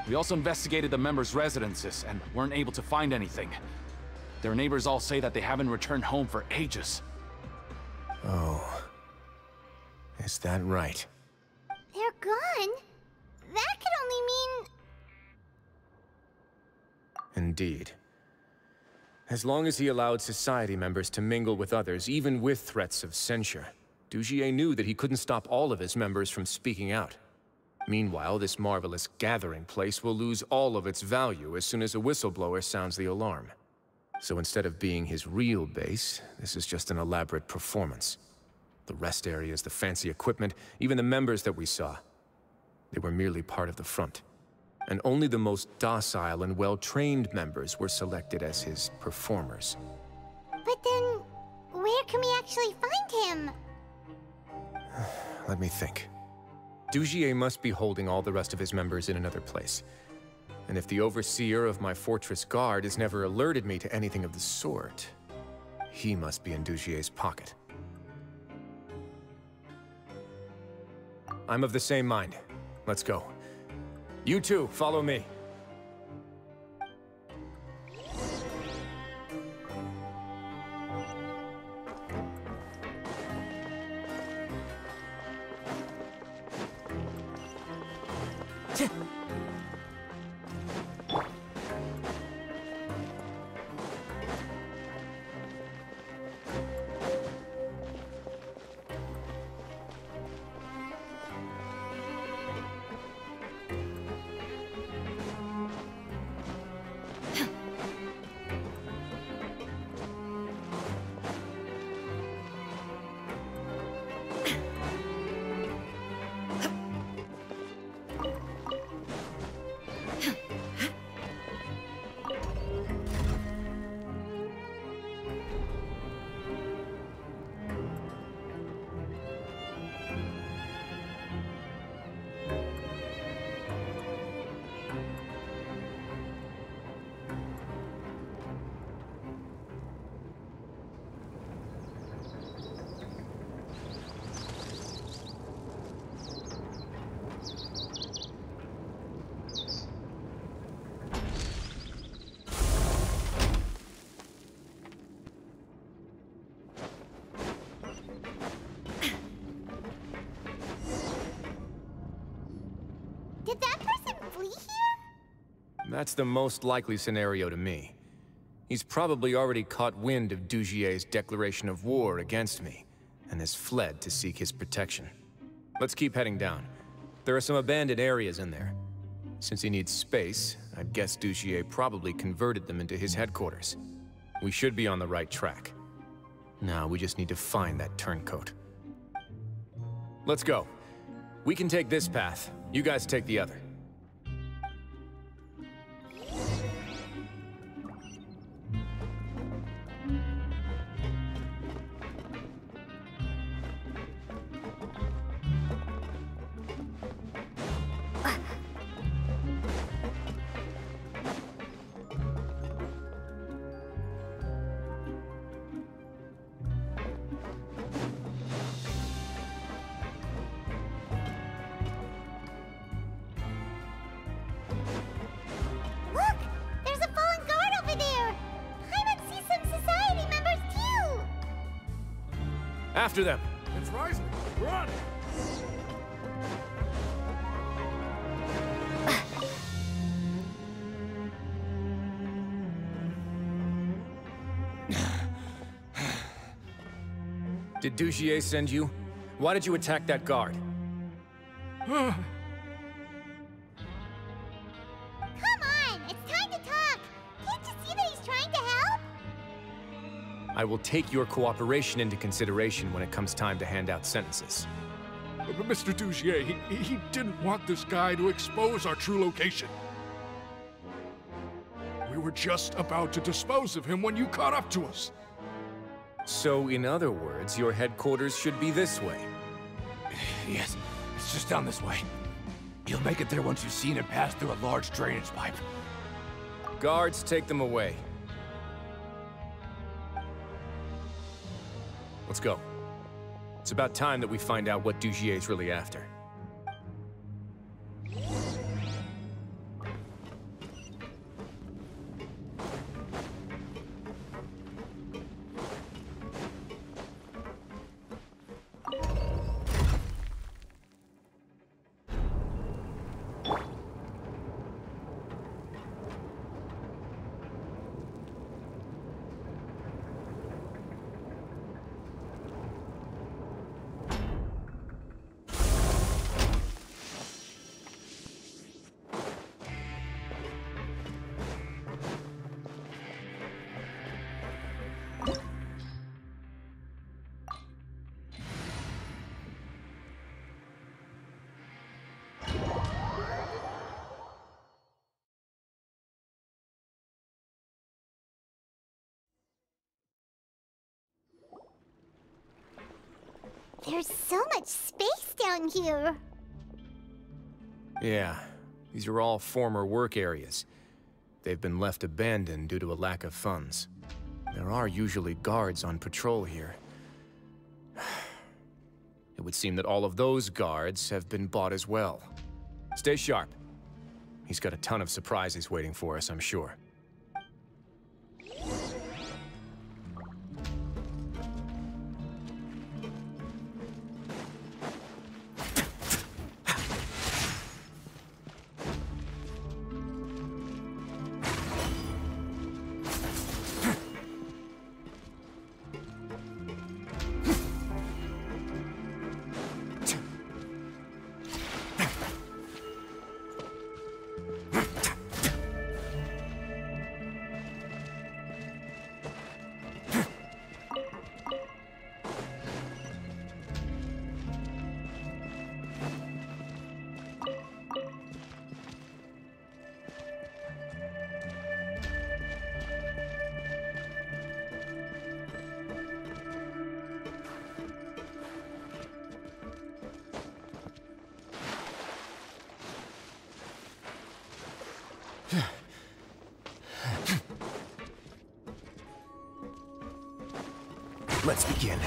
We also investigated the members' residences and weren't able to find anything. Their neighbors all say that they haven't returned home for ages. Oh. Is that right? They're gone? That could only mean... Indeed. As long as he allowed Society members to mingle with others, even with threats of censure, Dugier knew that he couldn't stop all of his members from speaking out. Meanwhile, this marvelous gathering place will lose all of its value as soon as a whistleblower sounds the alarm. So instead of being his real base, this is just an elaborate performance. The rest areas, the fancy equipment, even the members that we saw, they were merely part of the front. And only the most docile and well-trained members were selected as his performers. But then, where can we actually find him? Let me think. Dugier must be holding all the rest of his members in another place. And if the overseer of my fortress guard has never alerted me to anything of the sort, he must be in Dugier's pocket. I'm of the same mind. Let's go. You two, follow me. That's the most likely scenario to me. He's probably already caught wind of Dugier's declaration of war against me, and has fled to seek his protection. Let's keep heading down. There are some abandoned areas in there. Since he needs space, I'd guess Dugier probably converted them into his headquarters. We should be on the right track. Now we just need to find that turncoat. Let's go. We can take this path. You guys take the other. After them! It's rising! Run! Did Dugier send you? Why did you attack that guard? Come on! It's time to talk! Can't you see that he's trying to help? I will take your cooperation into consideration when it comes time to hand out sentences. But Mr. Dugier, he didn't want this guy to expose our true location. We were just about to dispose of him when you caught up to us. So, in other words, your headquarters should be this way? Yes, it's just down this way. You'll make it there once you've seen it pass through a large drainage pipe. Guards, take them away. Let's go. It's about time that we find out what Dugier's really after. There's so much space down here. Yeah, these are all former work areas. They've been left abandoned due to a lack of funds. There are usually guards on patrol here. It would seem that all of those guards have been bought as well. Stay sharp. He's got a ton of surprises waiting for us, I'm sure. Let's begin.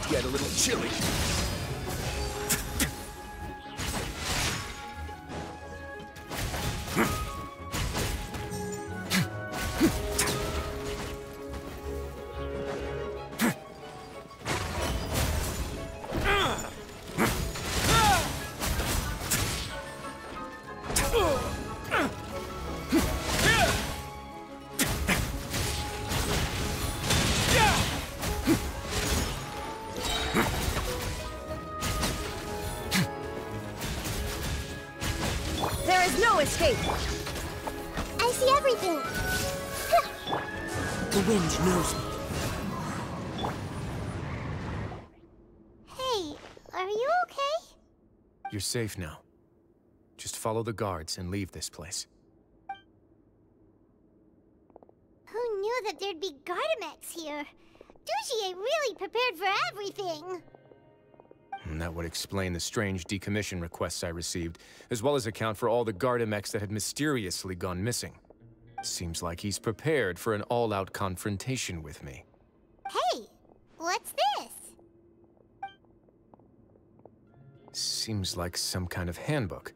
get a little chilly. escape. I see everything. The wind knows me. Hey, are you okay? You're safe now. Just follow the guards and leave this place. Who knew that there'd be Gardamex here? Dougie really prepared for everything. And that would explain the strange decommission requests I received, as well as account for all the Gardamex that had mysteriously gone missing. Seems like he's prepared for an all-out confrontation with me. Hey, what's this? Seems like some kind of handbook.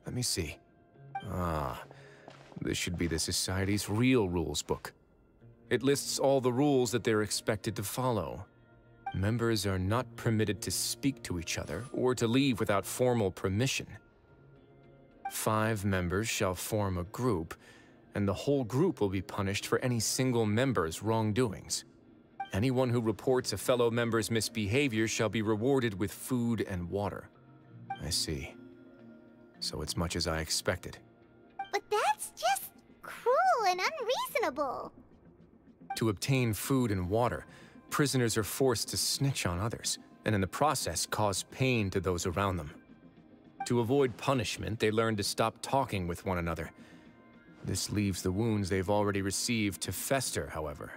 Let me see. Ah, this should be the Society's real rules book. It lists all the rules that they're expected to follow. Members are not permitted to speak to each other or to leave without formal permission. 5 members shall form a group, and the whole group will be punished for any single member's wrongdoings. Anyone who reports a fellow member's misbehavior shall be rewarded with food and water. I see. So it's much as I expected. But that's just cruel and unreasonable. To obtain food and water, prisoners are forced to snitch on others, and in the process cause pain to those around them. To avoid punishment, they learn to stop talking with one another. This leaves the wounds they've already received to fester, however,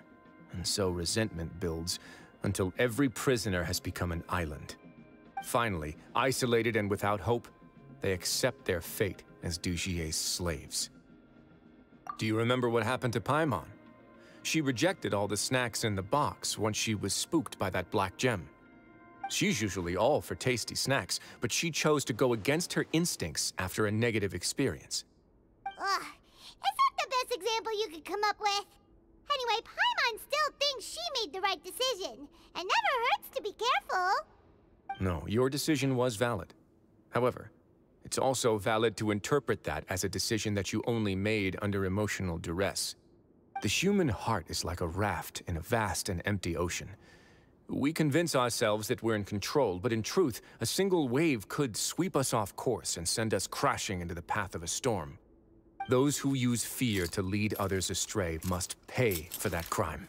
and so resentment builds until every prisoner has become an island. Finally, isolated and without hope, they accept their fate as Dougier's slaves. Do you remember what happened to Paimon? She rejected all the snacks in the box once she was spooked by that black gem. She's usually all for tasty snacks, but she chose to go against her instincts after a negative experience. Ugh, is that the best example you could come up with? Anyway, Paimon still thinks she made the right decision. It never hurts to be careful. No, your decision was valid. However, it's also valid to interpret that as a decision that you only made under emotional duress. The human heart is like a raft in a vast and empty ocean. We convince ourselves that we're in control, but in truth, a single wave could sweep us off course and send us crashing into the path of a storm. Those who use fear to lead others astray must pay for that crime.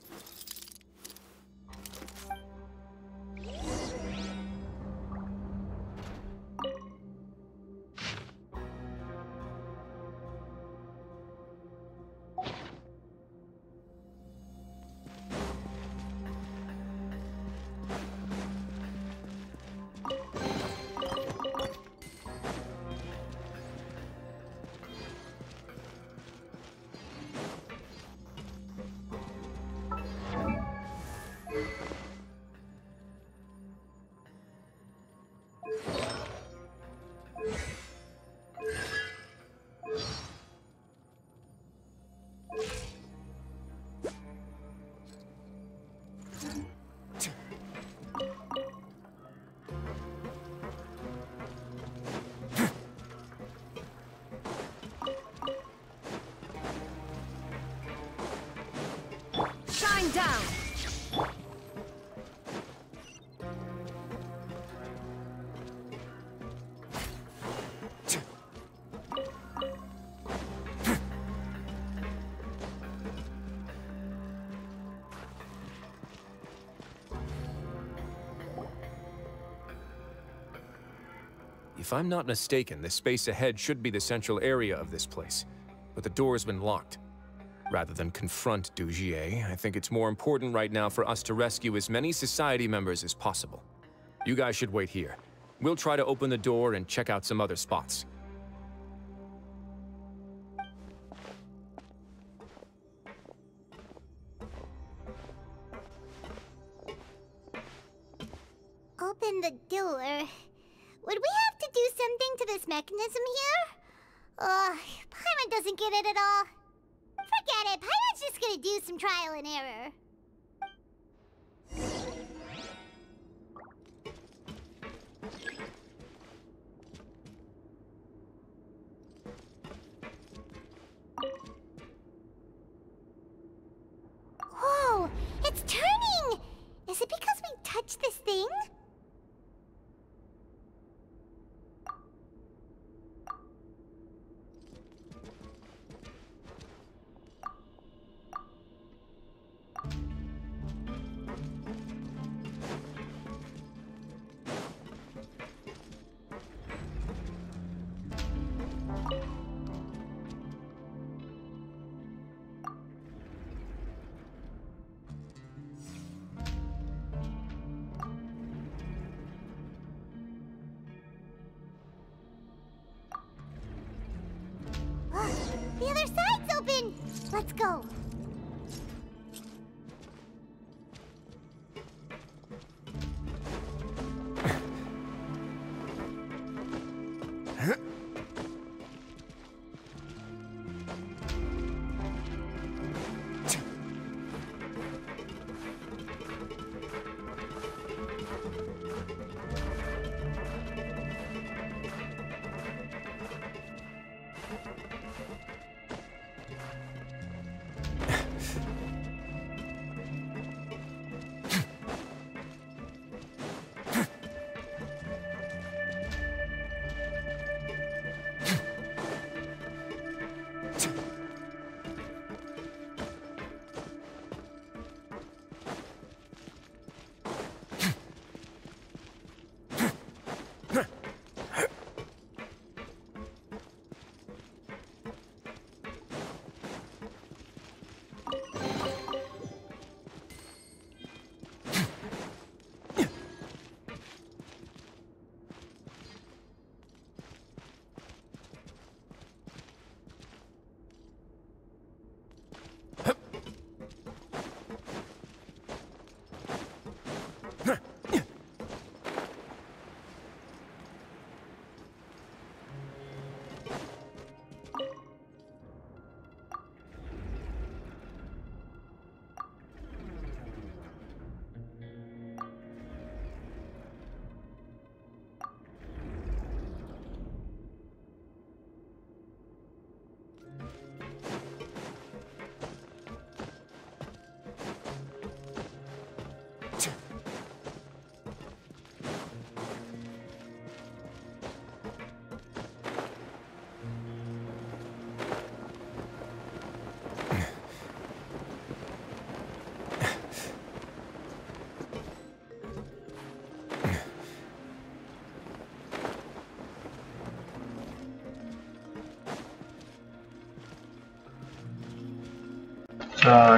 Shine down! If I'm not mistaken, the space ahead should be the central area of this place, but the door's been locked. Rather than confront Dougier, I think it's more important right now for us to rescue as many Society members as possible. You guys should wait here. We'll try to open the door and check out some other spots. open the door. Would we have to do something to this mechanism here? Paimon doesn't get it at all. Forget it, Paimon's just gonna do some trial and error. Whoa, it's turning! Is it because we touched this thing? The other side's open! Let's go.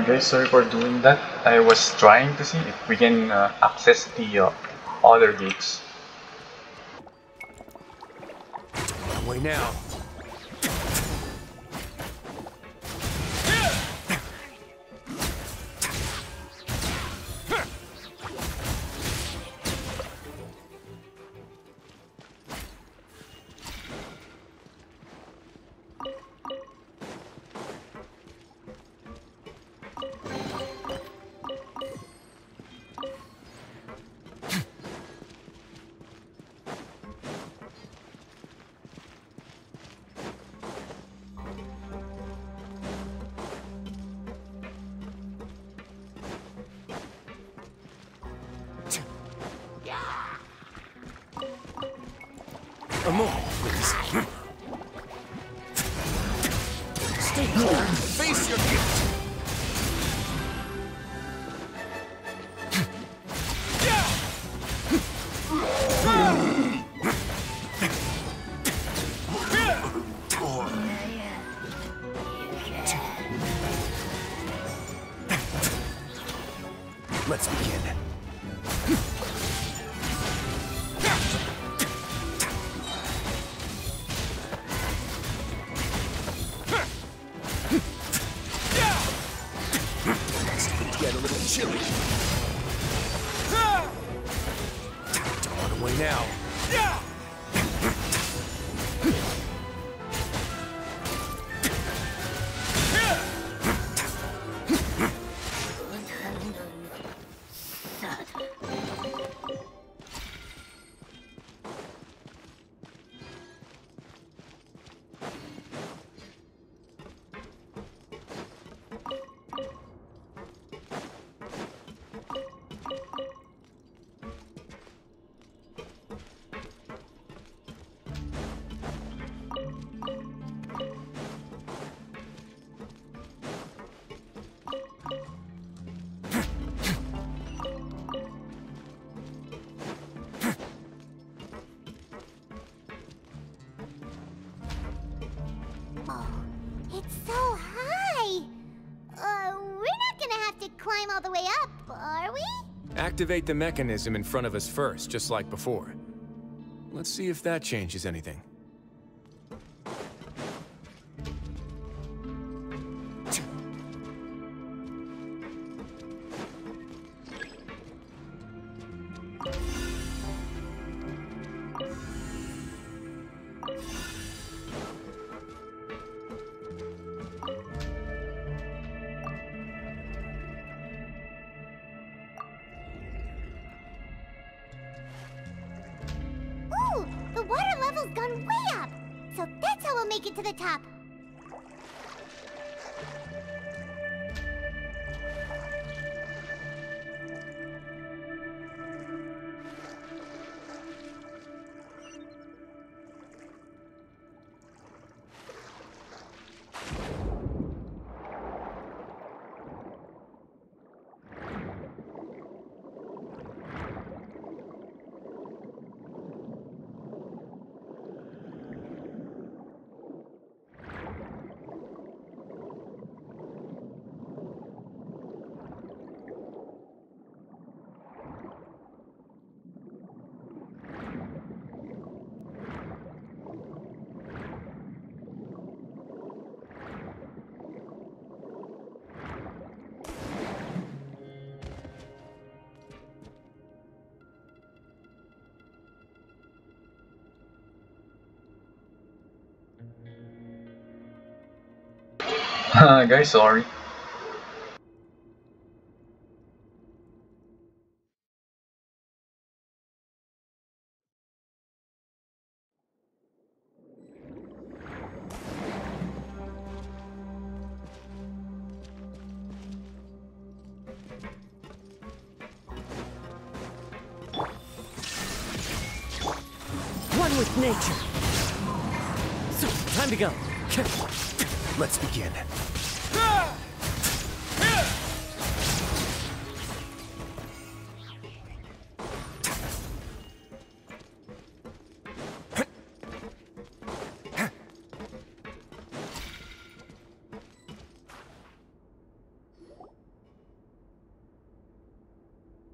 Guys, sorry for doing that. I was trying to see if we can access the other gates. Way now. A moment, please. Stay cool. Face your gift. Let's begin. Get a little chilly. way now. Oh, it's so high! We're not gonna have to climb all the way up, are we? Activate the mechanism in front of us first, just like before. Let's see if that changes anything. Ooh, the water level's gone way up! So that's how we'll make it to the top. Guys, sorry. One with nature. So, time to go. Let's begin.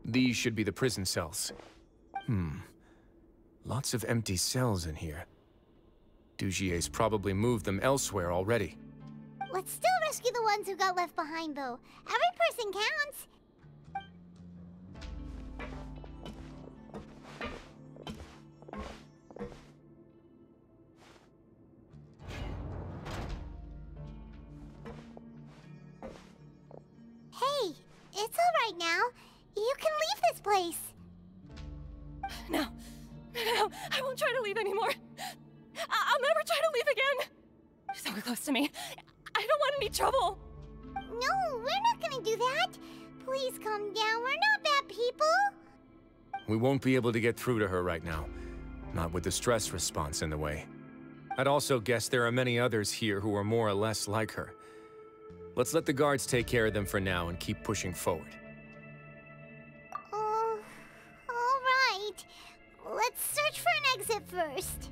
These should be the prison cells. Lots of empty cells in here. Dugier's probably moved them elsewhere already. Let's still rescue the ones who got left behind, though. Every person counts. Hey, it's all right now. You can leave this place. No, I won't try to leave anymore. I'll never try to leave again. Don't close to me. I don't want any trouble. No, we're not gonna do that. Please calm down. We're not bad people. We won't be able to get through to her right now. Not with the stress response in the way. I'd also guess there are many others here who are more or less like her. Let's let the guards take care of them for now and keep pushing forward. All right. Let's search for an exit first.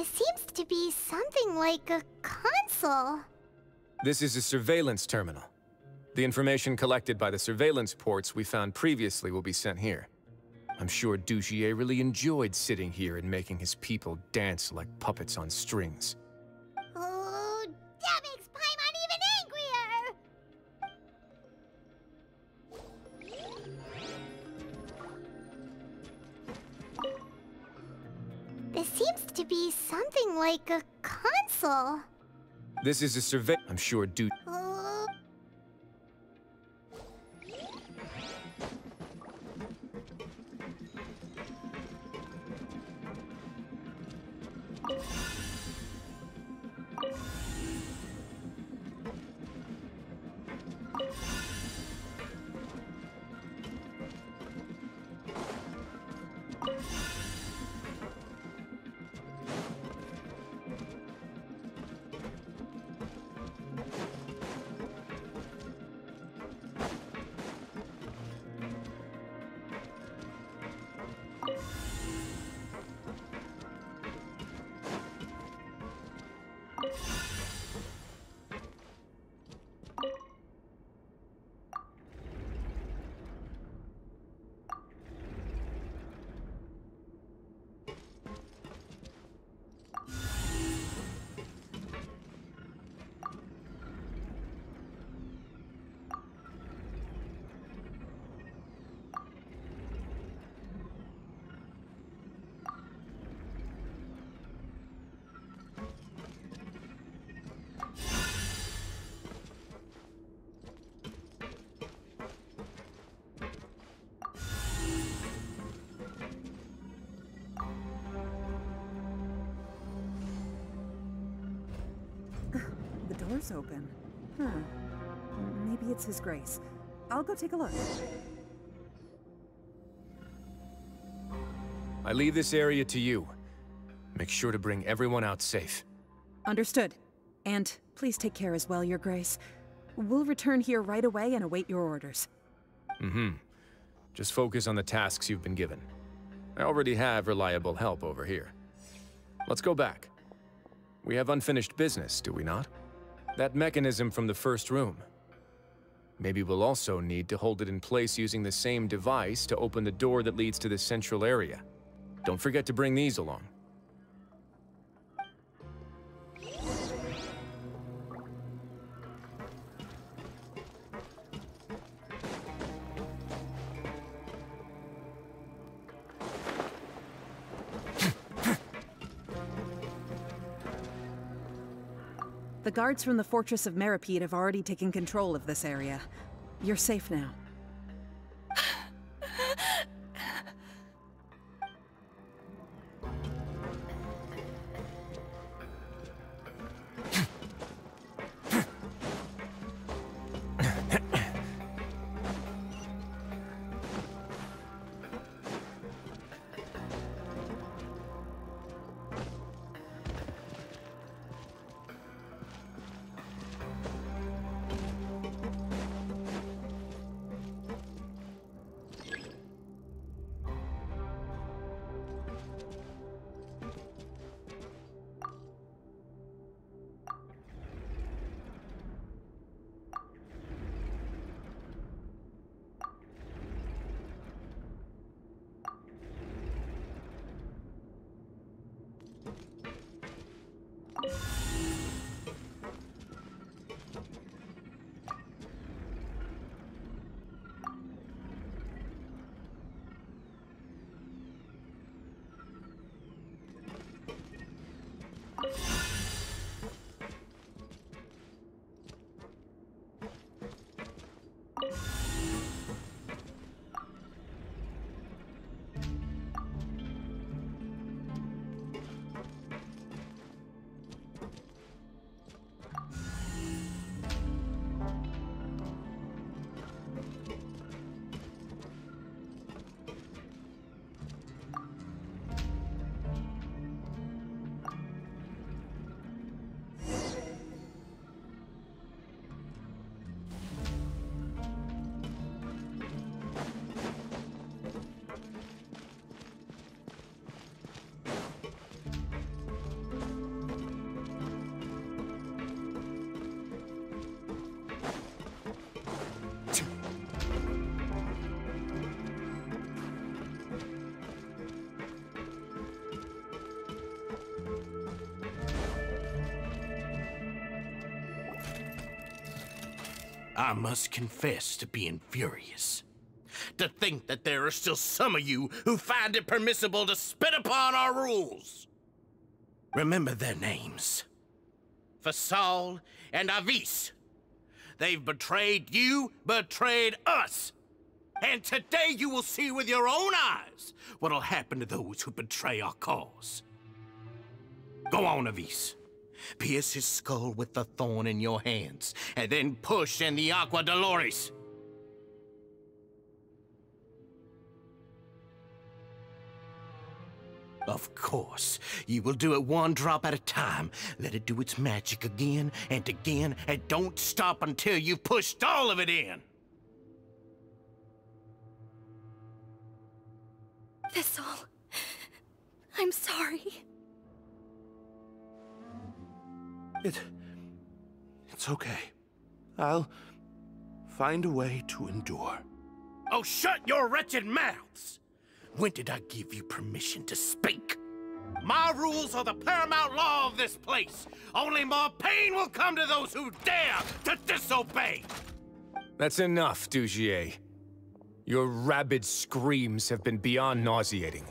This seems to be something like a console. This is a surveillance terminal. The information collected by the surveillance ports we found previously will be sent here. I'm sure Dugier really enjoyed sitting here and making his people dance like puppets on strings. Oh, that makes Paimon even angrier! This seems to be something like a console. This is a I'm sure The door's open. Huh. Maybe it's His Grace. I'll go take a look. I leave this area to you. Make sure to bring everyone out safe. Understood. And please take care as well, Your Grace. We'll return here right away and await your orders. Just focus on the tasks you've been given. I already have reliable help over here. Let's go back. We have unfinished business, do we not? That mechanism from the first room. Maybe we'll also need to hold it in place using the same device to open the door that leads to the central area. Don't forget to bring these along. The guards from the Fortress of Meripede have already taken control of this area. You're safe now. I must confess to being furious. To think that there are still some of you who find it permissible to spit upon our rules. Remember their names. Fasal and Avis. They've betrayed you, betrayed us. And today you will see with your own eyes what'll happen to those who betray our cause. Go on, Avis. Pierce his skull with the thorn in your hands, and then push in the Aqua Dolores. Of course, you will do it one drop at a time. Let it do its magic again and again, and don't stop until you've pushed all of it in. Thistle, I'm sorry. It's okay. I'll find a way to endure. Oh, shut your wretched mouths! When did I give you permission to speak? My rules are the paramount law of this place. Only more pain will come to those who dare to disobey. That's enough, Dugier. Your rabid screams have been beyond nauseating.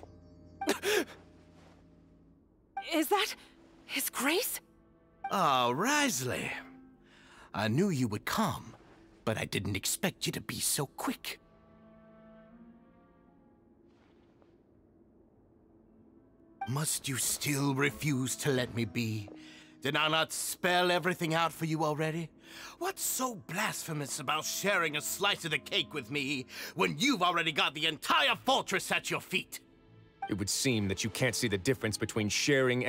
Is that His Grace? Oh, Wriothesley. I knew you would come, but I didn't expect you to be so quick. Must you still refuse to let me be? Did I not spell everything out for you already? What's so blasphemous about sharing a slice of the cake with me when you've already got the entire fortress at your feet? It would seem that you can't see the difference between sharing and